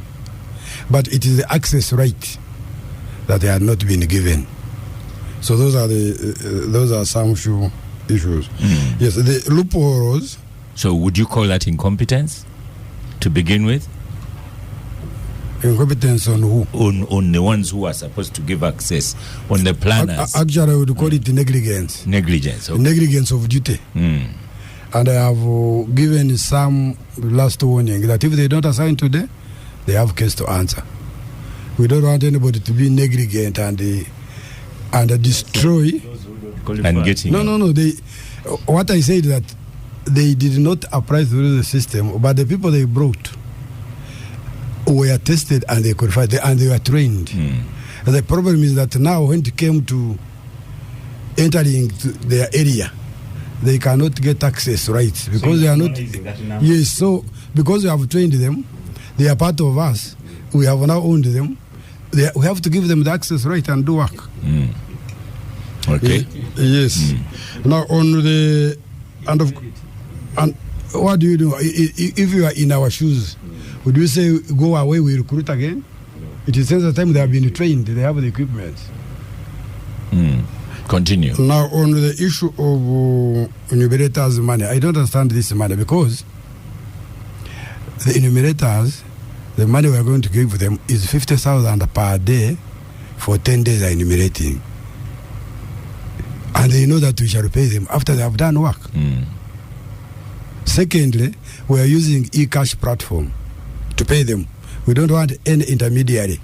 but it is the access right that they had not been given. So those are some issues. Yes, the loopholes. So would you call that incompetence to begin with? Incompetence on who? On the ones who are supposed to give access, on the planners. Actually, I would call it negligence. Negligence. Okay. Negligence of duty. And I have given some last warning that if they don't assign today, they have case to answer. We don't want anybody to be negligent and destroy. And getting. No. What I said that they did not apply through the system, but the people they brought were tested and they qualified and they were trained. The problem is that now when it came to entering to their area, they cannot get access rights because they are not. Yes, so because we have trained them, they are part of us. We have now owned them. We have to give them the access right and do work. Okay. Yes. Now on the and what do you do if you are in our shoes? Would you say go away, we recruit again? It is since the time they have been trained, they have the equipment. Continue. Now on the issue of enumerators' money, I don't understand this money because the enumerators, the money we are going to give them is 50,000 per day for 10 days of enumerating. And they know that we shall pay them after they have done work. Secondly, we are using e-cash platform to pay them. We don't want any intermediary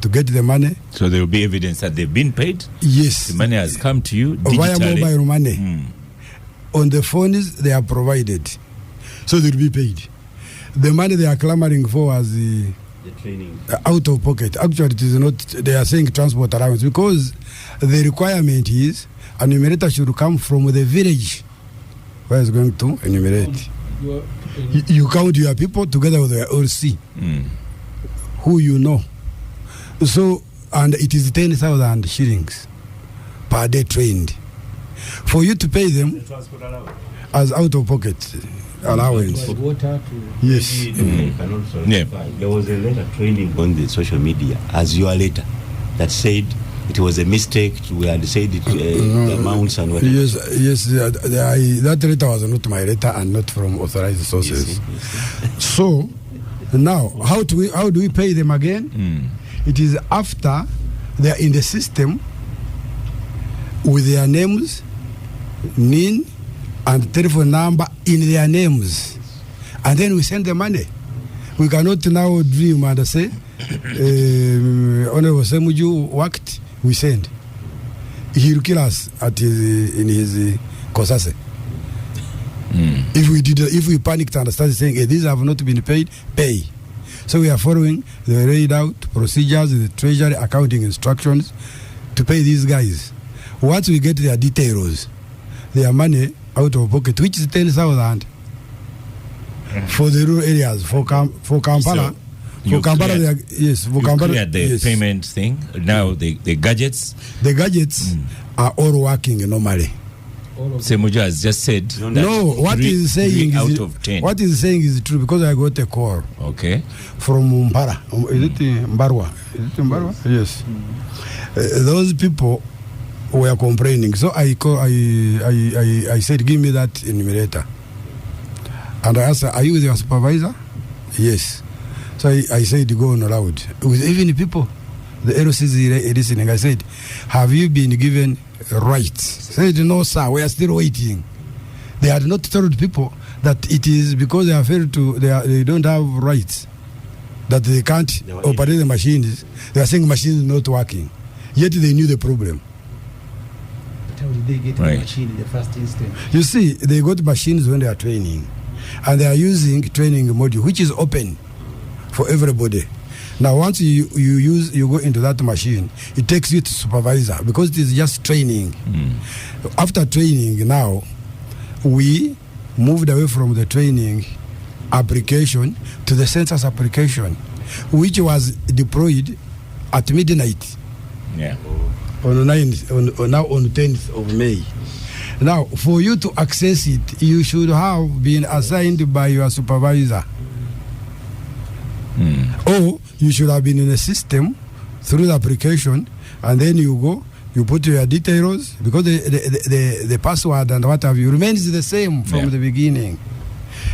to get the money. So there will be evidence that they've been paid? Yes. The money has come to you digitally? Via mobile money. On the phones they are provided. So they will be paid. The money they are clamoring for as the training out of pocket. Actually, it is not. They are saying transport allowance because the requirement is a enumerator should come from the village where it's going to enumerate. You count your people together with your OC, who you know. So, and it is 10,000 shillings per day trained. For you to pay them as out of pocket allowance. Yes. There was a letter training on the social media as your letter that said it was a mistake. We had said it, the amounts and whatever. Yes. That letter was not my letter and not from authorized sources. Yes. So now, how do we pay them again? It is after they are in the system with their names, NIN, and telephone number in their names, and then we send the money. We cannot now dream and say, Hon Ssemujju worked, we send. He will kill us in his Kosase. If we panicked and started saying, hey, these have not been paid, pay. So we are following the laid out procedures, the treasury accounting instructions to pay these guys. Once we get their details, their money out of pocket, which is 10,000 for the rural areas. For Kampala, You Kampala, cleared- yes, for You Kampala, cleared the yes. payment thing. Now the gadgets. The gadgets are all working normally. Ssemujju has just said. that No, what three- he's saying three is out of 10. what he's saying is true because I got a call Okay. from Mpara. Is it Mbarwa? Is it Mbarwa? Yes. Those people were complaining. So I said, give me that enumerator. And I asked, are you with your supervisor? Yes. So I said, go on aloud. With even people, the LCC listening, I said, have you been given rights? Said, no, sir, we are still waiting. They had not told people that it is because they are failed to, they don't have rights, that they can't operate the machines. They are saying machines not working. Yet they knew the problem. How did they get Right. the machine in the first instance? You see, they got machines when they are training, and they are using training module, which is open for everybody. Now, once you go into that machine, it takes you to supervisor because it is just training. After training, now we moved away from the training application to the census application, which was deployed at midnight. Yeah. On the 9th, now on the 10th of May. Now, for you to access it, you should have been assigned by your supervisor. Or you should have been in a system through the application, and then you go, you put your details, because the password and what have you remains the same from the beginning.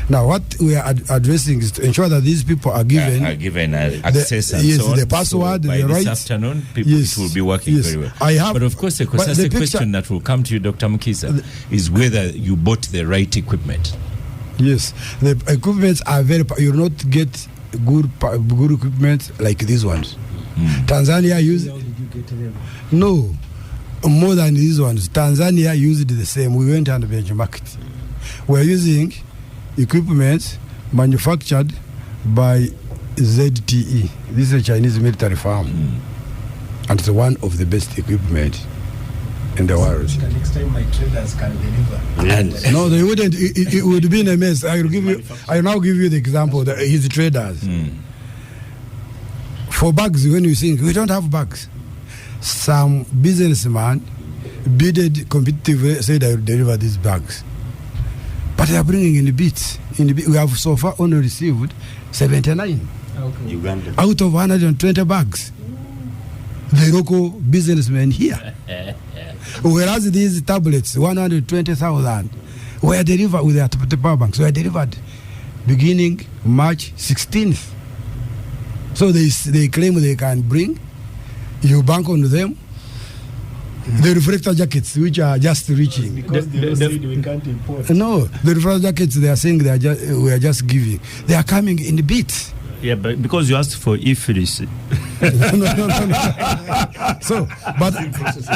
Now, what we are addressing is to ensure that these people are given access and yes, so on. the password, so by the this rights. afternoon, people Yes, will be working yes. very well. I have, but of course, but that's the the picture- question that will come to you, Dr. Mukisa, is whether you bought the right equipment. Yes, the equipments are you will not get good equipment like these ones. Tanzania used How did you get them? no more than these ones. Tanzania used the same. We went and benchmarked. We're using equipment manufactured by ZTE. This is a Chinese military firm, and it's one of the best equipment in the world. The next time my traders can deliver. And No, they wouldn't. It would be in a mess. I will now give you the example. His traders. For bags, when you think we don't have bags, some businessman bidded competitively, said I will deliver these bags, but they are bringing in bits. We have so far only received 79 Okay. Uganda. out of 120 bags. The local businessmen here. Whereas these tablets, 120,000, were delivered with their power banks, were delivered beginning March 16th. So they claim they can bring, you bank on them, the reflector jackets, which are just reaching. Because they said we can't import. No, the reflector jackets, they are saying we are just giving. They are coming in bits. Yeah, but because you asked for efficiency. no. So, but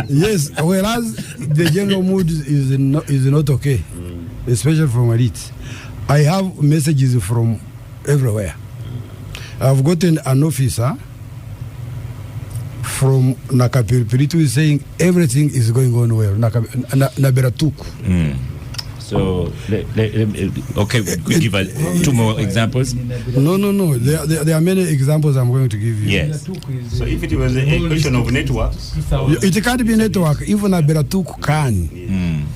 yes, whereas the general mood is not okay, especially from elites. I have messages from everywhere. I've gotten an officer from Nakapiripiritu who is saying everything is going on well. Naberatuku. so, okay, we give two more examples. No. There are many examples I'm going to give you. Yes. So if it was a question of network, It can't be network. Even Naberatuku can.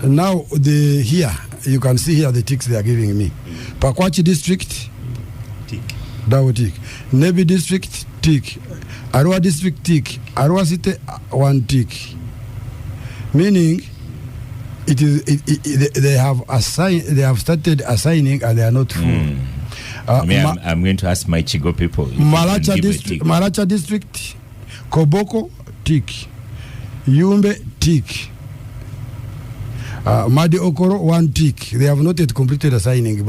Now, here, you can see here the ticks they are giving me. Pakwachi district, tick. double tick. Nebi district, tick. Arua district, tick. Arua city, one tick. Meaning, they have started assigning and they are not full. I'm going to ask my Chigo people. if you can give a tick. Malacha district, Koboko, tick. Yumbe, tick. Madi Okoro, one tick. They have not yet completed assigning,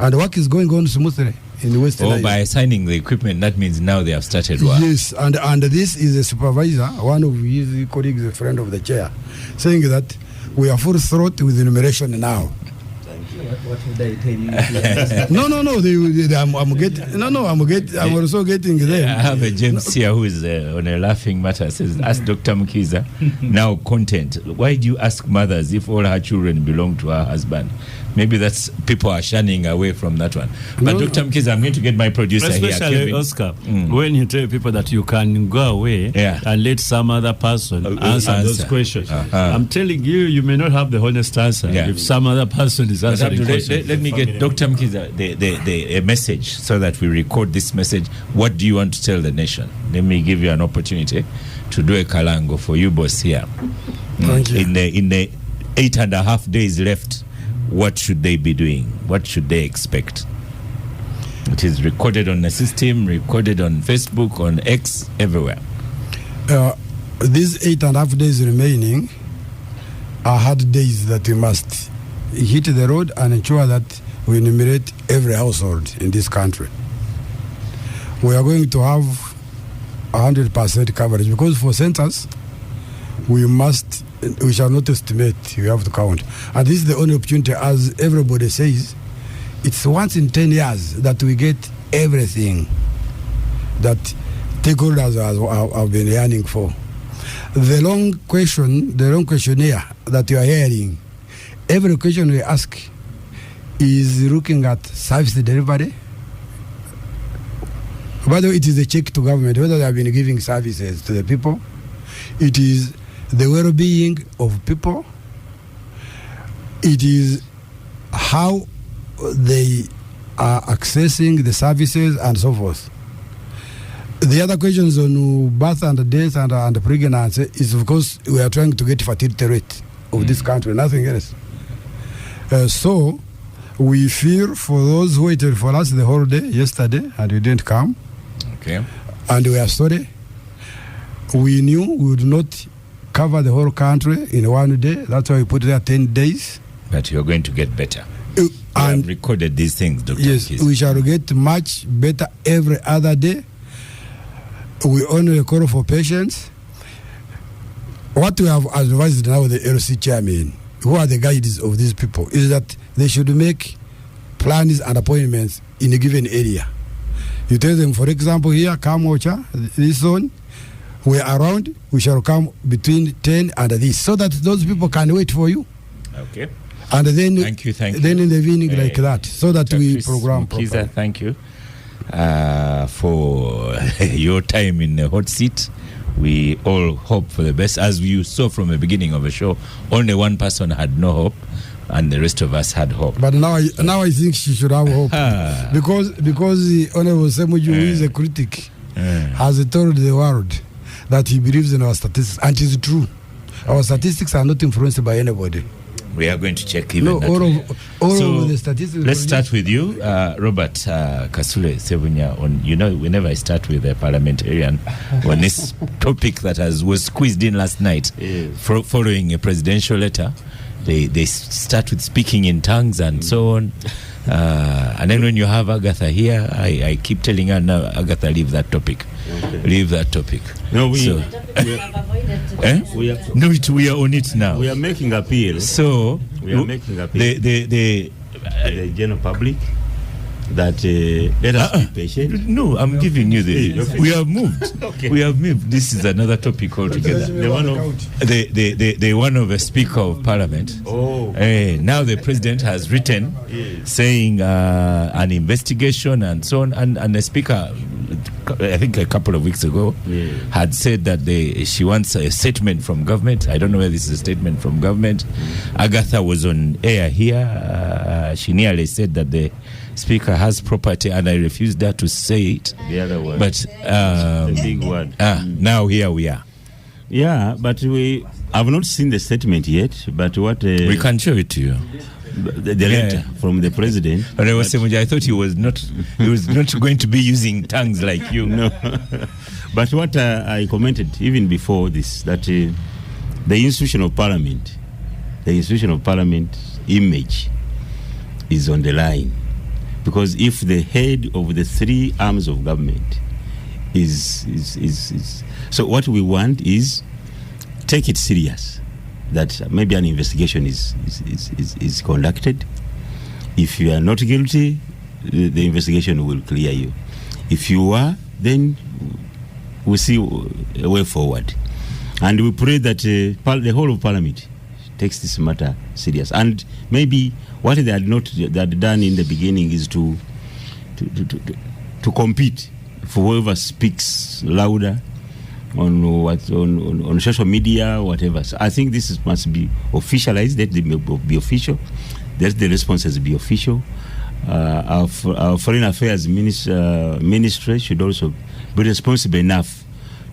and work is going on smoothly in the Western Isles. By assigning the equipment, that means now they have started work. Yes, and this is a supervisor, one of his colleagues, a friend of the chair, saying that we are full throat with enumeration now. What would I tell you? I'm also getting there. I have a James here who is on a laughing matter. Says, ask Dr. Mukiza, now content. Why do you ask mothers if all her children belong to her husband? Maybe that's people are shunning away from that one. But No, Dr. Mkiza, I'm going to get my producer here. Especially Kevin. Oscar, when you tell people that you can go away Yeah. and let some other person answer those questions. I'm telling you, you may not have the honest answer Yeah. if some other person is But answering questions. let me get Dr. Mkiza a message so that we record this message. What do you want to tell the nation? Let me give you an opportunity to do a kalango for you boss here. Thank you. In the 8.5 days left, what should they be doing? What should they expect? It is recorded on the system, recorded on Facebook, on X, everywhere. These 8.5 days remaining are hard days that we must hit the road and ensure that we enumerate every household in this country. We are going to have 100% coverage because for census, we shall not estimate, we have to count. And this is the only opportunity, as everybody says, it's once in 10 years that we get everything that stakeholders have been yearning for. The long questionnaire that you are hearing, every question we ask is looking at service delivery. By the way, it is a check to government, whether they have been giving services to the people. It is the well-being of people. It is how they are accessing the services and so forth. The other questions on birth and death and pregnancy is, of course, we are trying to get fertility rate of this country, nothing else. So we fear for those who waited for us the whole day yesterday and you didn't come. Okay. And we are sorry. We knew we would not cover the whole country in one day. That's why we put there 10 days. But you're going to get better. We And have recorded these things, Dr. yes, Mkiza. we shall get much better every other day. We only call for patience. What we have advised now the LC chairman, who are the guides of these people, is that they should make plans and appointments in a given area. You tell them, for example, here, come Ocha, this zone, we're around, we shall come between 10 and this, so that those people can wait for you. Okay. And then, Thank you. then in the evening like that, so that Dr. we Chris program Mkiza, properly. thank you for your time in the hot seat. We all hope for the best. As you saw from the beginning of the show, only one person had no hope, and the rest of us had hope. But now I think she should have hope. Because the Honorable Ssemujju, who is a critic, has told the world that he believes in our statistics, and it is true. Our statistics are not influenced by anybody. We are going to check even No, that. all of the statistics. Let's start with you, Robert Kasule Sevunya. Whenever I start with a parliamentarian on this topic that was squeezed in last night, following a presidential letter, they start with speaking in tongues and so on. And then when you have Agatha here, I keep telling her, no, Agatha, leave that topic. Okay. Leave that topic. No, we are on it now. We are making appeal. So we are making appeal. The general public that let us be patient. No, I'm giving you the. We have moved. Okay. We have moved. This is another topic altogether. The one of a Speaker of Parliament. Oh. Now the President has written saying an investigation and so on, and the Speaker, I think a couple of weeks ago, had said that she wants a statement from government. I don't know whether this is a statement from government. Agatha was on air here. She nearly said that the Speaker has property, and I refused her to say it. The other one. But the big word. Now here we are. Yeah, but we have not seen the statement yet. But what we can show it to you. The letter from the president. Hon Ssemujju, I thought he was not going to be using tongues like you. No. But what I commented even before this, that the institution of parliament image is on the line. Because if the head of the three arms of government is so what we want is take it serious, that maybe an investigation is conducted. If you are not guilty, the investigation will clear you. If you are, then we'll see a way forward. And we pray that the whole of Parliament takes this matter serious. And maybe what they had done in the beginning is to compete for whoever speaks louder on social media, whatever. So I think this must be officialized. That they be official. That the responses be official. Our foreign affairs ministry should also be responsible enough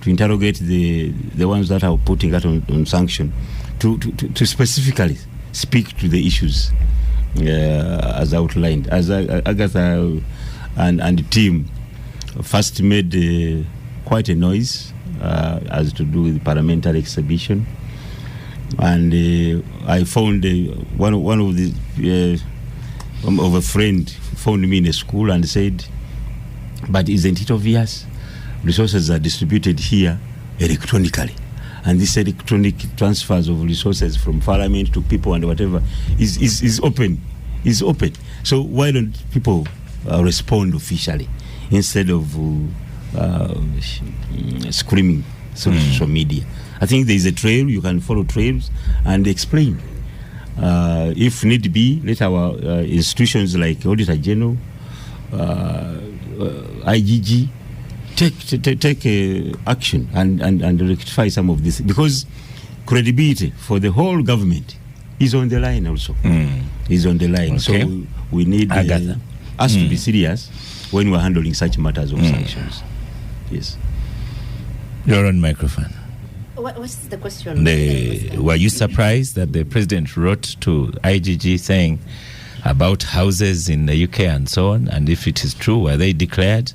to interrogate the ones that are putting that on sanction, to specifically speak to the issues as outlined. As Agatha and the team first made quite a noise as to do with the parliamentary exhibition, and I found one of the of a friend phoned me in a school and said, "But isn't it obvious? Resources are distributed here electronically, and this electronic transfers of resources from Parliament to people and whatever is open. So why don't people respond officially instead of screaming through social media?" I think there is a trail. You can follow trails and explain. If need be, let our institutions like Auditor General, IGG, take action and rectify some of this, because credibility for the whole government is on the line also. Is on the line. Okay. So we need us to be serious when we're handling such matters of sanctions. Yes. You're on microphone. What's the question? Were you surprised that the president wrote to IGG saying about houses in the UK and so on? And if it is true, were they declared?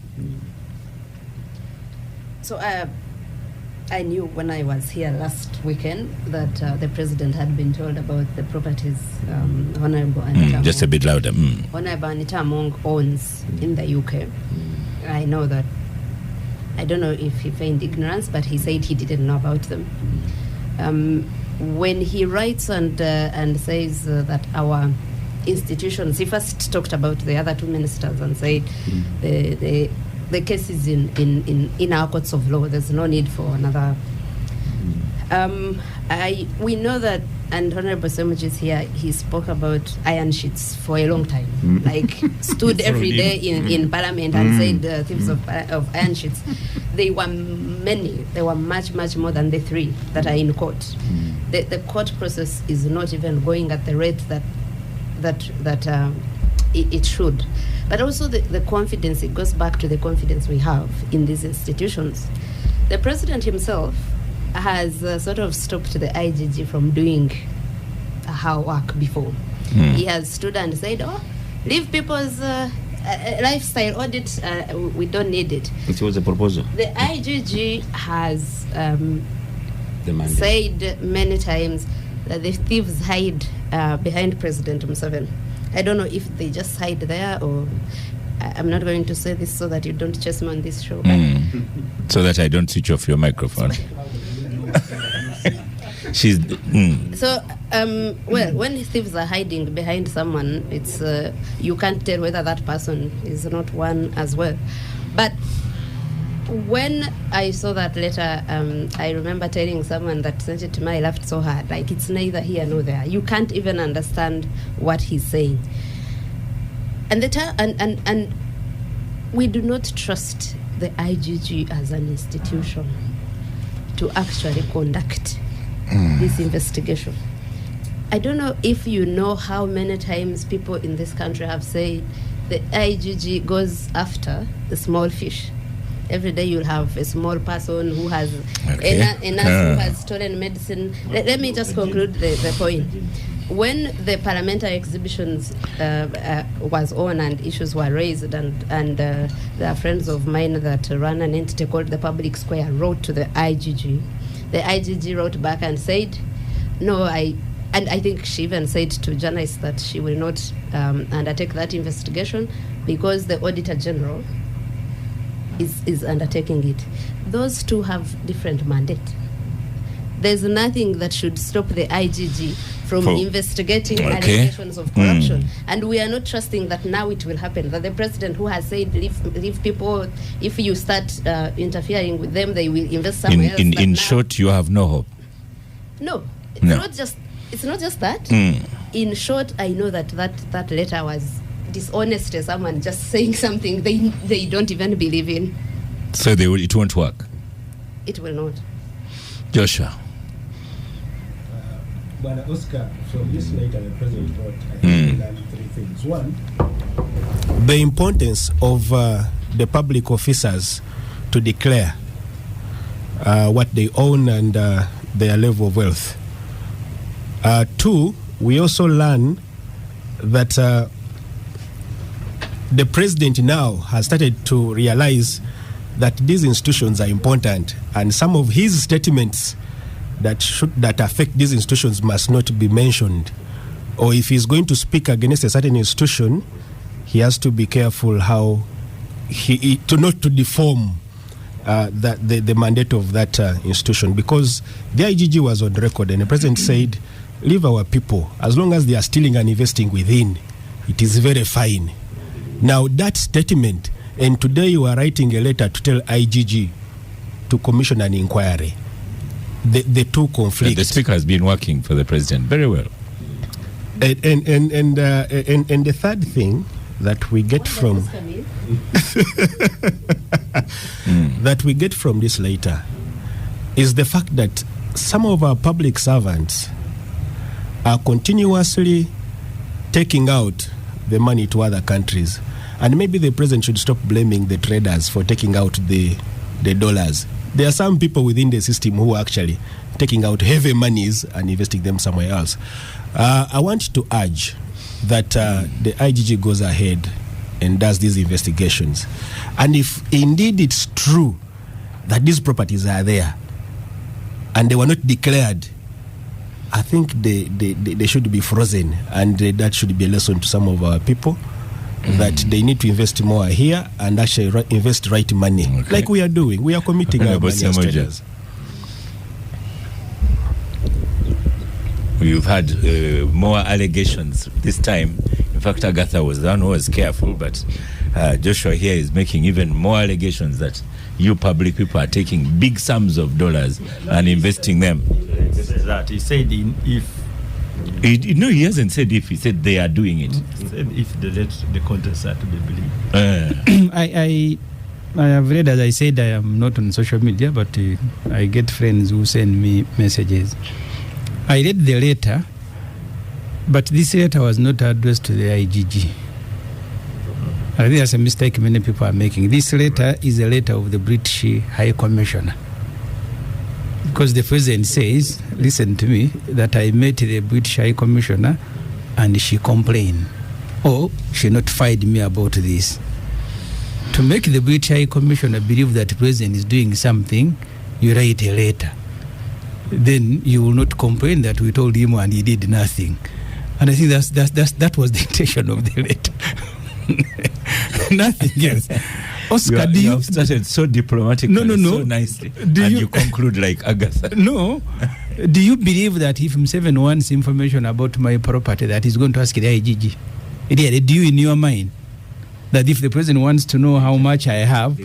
So I knew when I was here last weekend that the president had been told about the properties Honorable Anita just a bit louder. Honorable Anita Among owns in the UK. I know that. I don't know if he feigned ignorance, but he said he didn't know about them. When he writes and says that our institutions, he first talked about the other two ministers and said the case is in our courts of law. There's no need for another. We know that, and Honorable Ssemujju is here, he spoke about iron sheets for a long time. Like, stood every day in Parliament and said thieves of iron sheets. They were many. There were much more than the three that are in court. The court process is not even going at the rate that it should. But also the confidence, it goes back to the confidence we have in these institutions. The president himself has sort of stopped the IGG from doing her work before. He has stood and said, leave people's lifestyle audit, we don't need it. It was a proposal. The IGG has said many times that the thieves hide behind President Museveni. I don't know if they just hide there, or I'm not going to say this so that you don't chase me on this show. So that I don't switch off your microphone. So, well, when thieves are hiding behind someone, it's you can't tell whether that person is not one as well. But when I saw that letter, I remember telling someone that sent it to me, I laughed so hard. Like, it's neither here nor there. You can't even understand what he's saying. And and we do not trust the IGG as an institution to actually conduct this investigation. I don't know if you know how many times people in this country have said the IGG goes after the small fish. Every day you'll have a small person who has a nurse who has stolen medicine. Let me just conclude the point. When the parliamentary exhibitions was on and issues were raised, and there are friends of mine that run an entity called the Public Square wrote to the IGG. The IGG wrote back and said, no, I think she even said to journalists that she will not undertake that investigation because the Auditor General is undertaking it. Those two have different mandate. There's nothing that should stop the IGG from investigating allegations of corruption. And we are not trusting that now it will happen, that the president who has said leave people, if you start interfering with them, they will invest somewhere else. In short, you have no hope? No. It's not just it's not just that. In short, I know that letter was dishonest. Someone just saying something they don't even believe in. So it won't work. It will not. Joshua. But Oscar, from this letter, the president wrote, I think we learned three things. One, the importance of the public officers to declare what they own and their level of wealth. Two, we also learn that the president now has started to realize that these institutions are important, and some of his statements that affect these institutions must not be mentioned. Or if he's going to speak against a certain institution, he has to be careful how not to deform the mandate of that institution, because the IGG was on record and the president said, leave our people, as long as they are stealing and investing within, it is very fine. Now that statement, and today you are writing a letter to tell IGG to commission an inquiry. The two conflict. The speaker has been working for the president very well. And the third thing that we get from that we get from this letter is the fact that some of our public servants are continuously taking out the money to other countries, and maybe the president should stop blaming the traders for taking out the dollars. There are some people within the system who are actually taking out heavy monies and investing them somewhere else. I want to urge that the IGG goes ahead and does these investigations. And if indeed it's true that these properties are there and they were not declared, I think they should be frozen, and that should be a lesson to some of our people that they need to invest more here and actually invest right money, like we are doing. We are committing our money as traders. You've had more allegations this time. In fact, Agatha was the one who was careful, but Joshua here is making even more allegations that you public people are taking big sums of dollars and investing them. That he said no, he hasn't said if. He said they are doing it. He said if the contents are to be believed. I have read, as I said, I am not on social media, but I get friends who send me messages. I read the letter, but this letter was not addressed to the IGG. I think that's a mistake many people are making. This letter is a letter of the British High Commissioner. Because the president says, listen to me, that I met the British High Commissioner and she complained. Or she notified me about this. To make the British High Commissioner believe that the president is doing something, you write a letter. Then you will not complain that we told him and he did nothing. And I think that was the intention of the letter. Nothing else. Oscar, you have started so diplomatically, no. so nicely, you conclude like Agatha. No. Do you believe that if Museveni wants information about my property, that he's going to ask the IGG? Do you in your mind that if the president wants to know how much I have,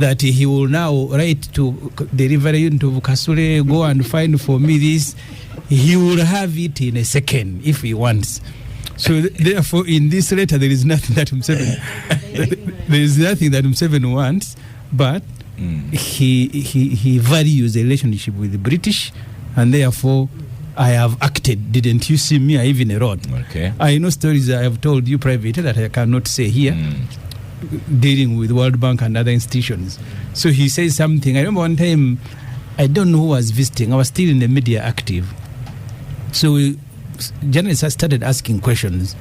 that he will now write to the Reverend of Kasule, go and find for me this, he will have it in a second if he wants. So therefore, in this letter, there is nothing that Museveni wants, but he values the relationship with the British, and therefore I have acted. Didn't you see me? I even wrote. Okay. I know stories I have told you privately that I cannot say here, dealing with World Bank and other institutions. So he says something. I remember one time, I don't know who was visiting. I was still in the media active. So journalists started asking questions,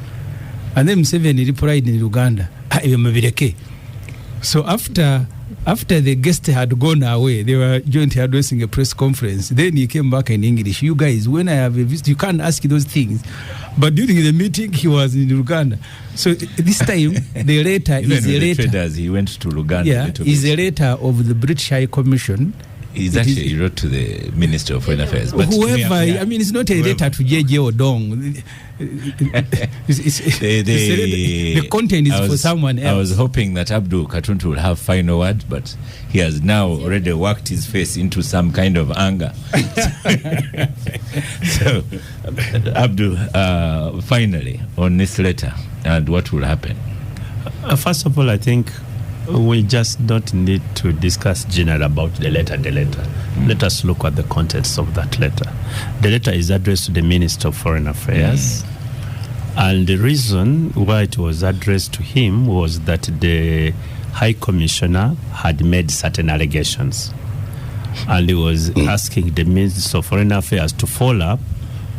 and then Museveni replied in Uganda. So after the guests had gone away, they were jointly addressing a press conference. Then he came back in English. You guys, when I have a visit, you can't ask those things. But during the meeting, he was in Uganda. So this time, the letter is a letter. Traders, he went to Uganda. Yeah, is a letter of the British High Commission He's actually wrote to the Minister of Foreign Affairs. But whoever, I mean, it's not a letter to JJ Odong. The content is for someone else. I was hoping that Abdul Katuntu would have final word, but he has now already worked his face into some kind of anger. So, Abdul, finally, on this letter, and what will happen? First of all, I think we just don't need to discuss general about the letter. Let us look at the contents of that letter. The letter is addressed to the Minister of Foreign Affairs. And the reason why it was addressed to him was that the High Commissioner had made certain allegations. And he was asking the Minister of Foreign Affairs to follow up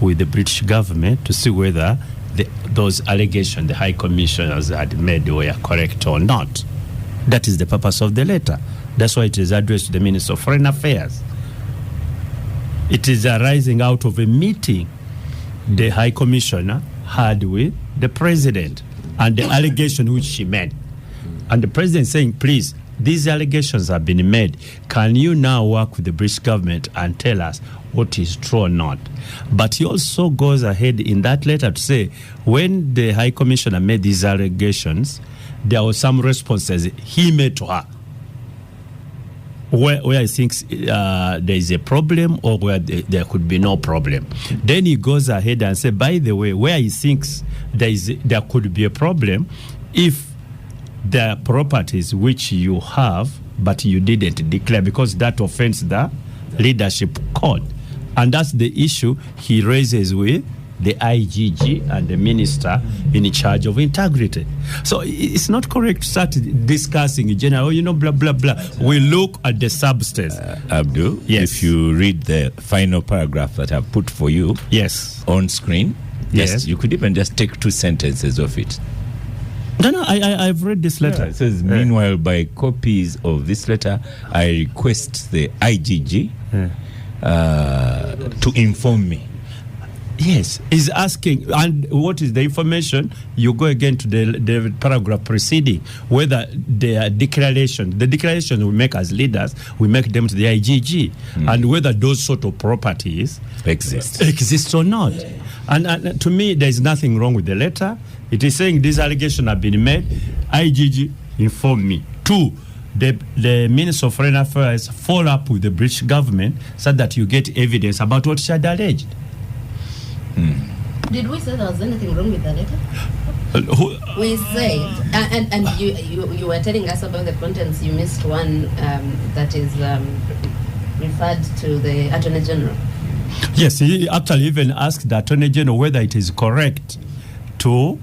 with the British government to see whether those allegations the High Commissioners had made were correct or not. That is the purpose of the letter. That's why it is addressed to the Minister of Foreign Affairs. It is arising out of a meeting the High Commissioner had with the President and the allegation which she made. And the President saying, please, these allegations have been made. Can you now work with the British government and tell us what is true or not? But he also goes ahead in that letter to say, when the High Commissioner made these allegations, there were some responses he made to her where he thinks there is a problem or where there could be no problem. Then he goes ahead and says, by the way, where he thinks there could be a problem if there are properties which you have but you didn't declare, because that offends the leadership code. And that's the issue he raises with the IGG and the minister in charge of integrity. So it's not correct to start discussing in general, blah, blah, blah. We look at the substance. Abdul, yes. If you read the final paragraph that I've put for you on screen, yes, you could even just take 2 sentences of it. No, I've read this letter. It says, meanwhile, by copies of this letter, I request the IGG to inform me. Yes, he's asking, and what is the information? You go again to the paragraph preceding, whether the declaration we make as leaders, we make them to the IGG, and whether those sort of properties exist or not. And to me, there is nothing wrong with the letter. It is saying these allegations have been made. IGG, inform me. 2, the Minister of Foreign Affairs follow up with the British government so that you get evidence about what she had alleged. Did we say there was anything wrong with the letter? We said, and you were telling us about the contents. You missed one that is referred to the Attorney General. Yes, he actually even asked the Attorney General whether it is correct to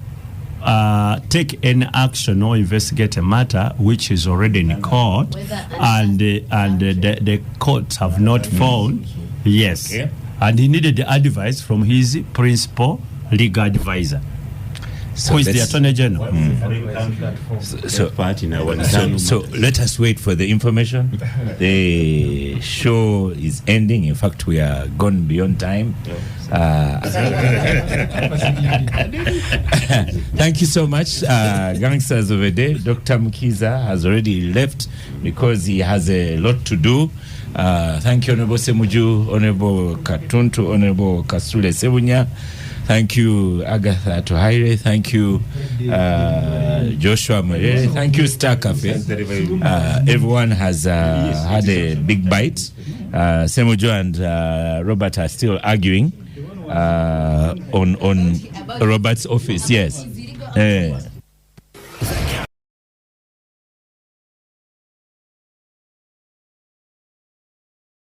take any action or investigate a matter which is already in court, and the courts have not found. Yes. Okay. And he needed the advice from his principal legal advisor, who is the Attorney General. So let us wait for the information. The show is ending. In fact, we are gone beyond time. Thank you so much, gangsters of the day. Dr. Mukiza has already left because he has a lot to do. Thank you, Honorable Ssemujju, Honorable Katuntu, Honorable Kasule Sebunya. Thank you, Agatha Tohaire. Thank you, Joshua Murere. Thank you, Star Cafe. Everyone has had a big bite. Ssemujju and Robert are still arguing on Robert's office. Yes.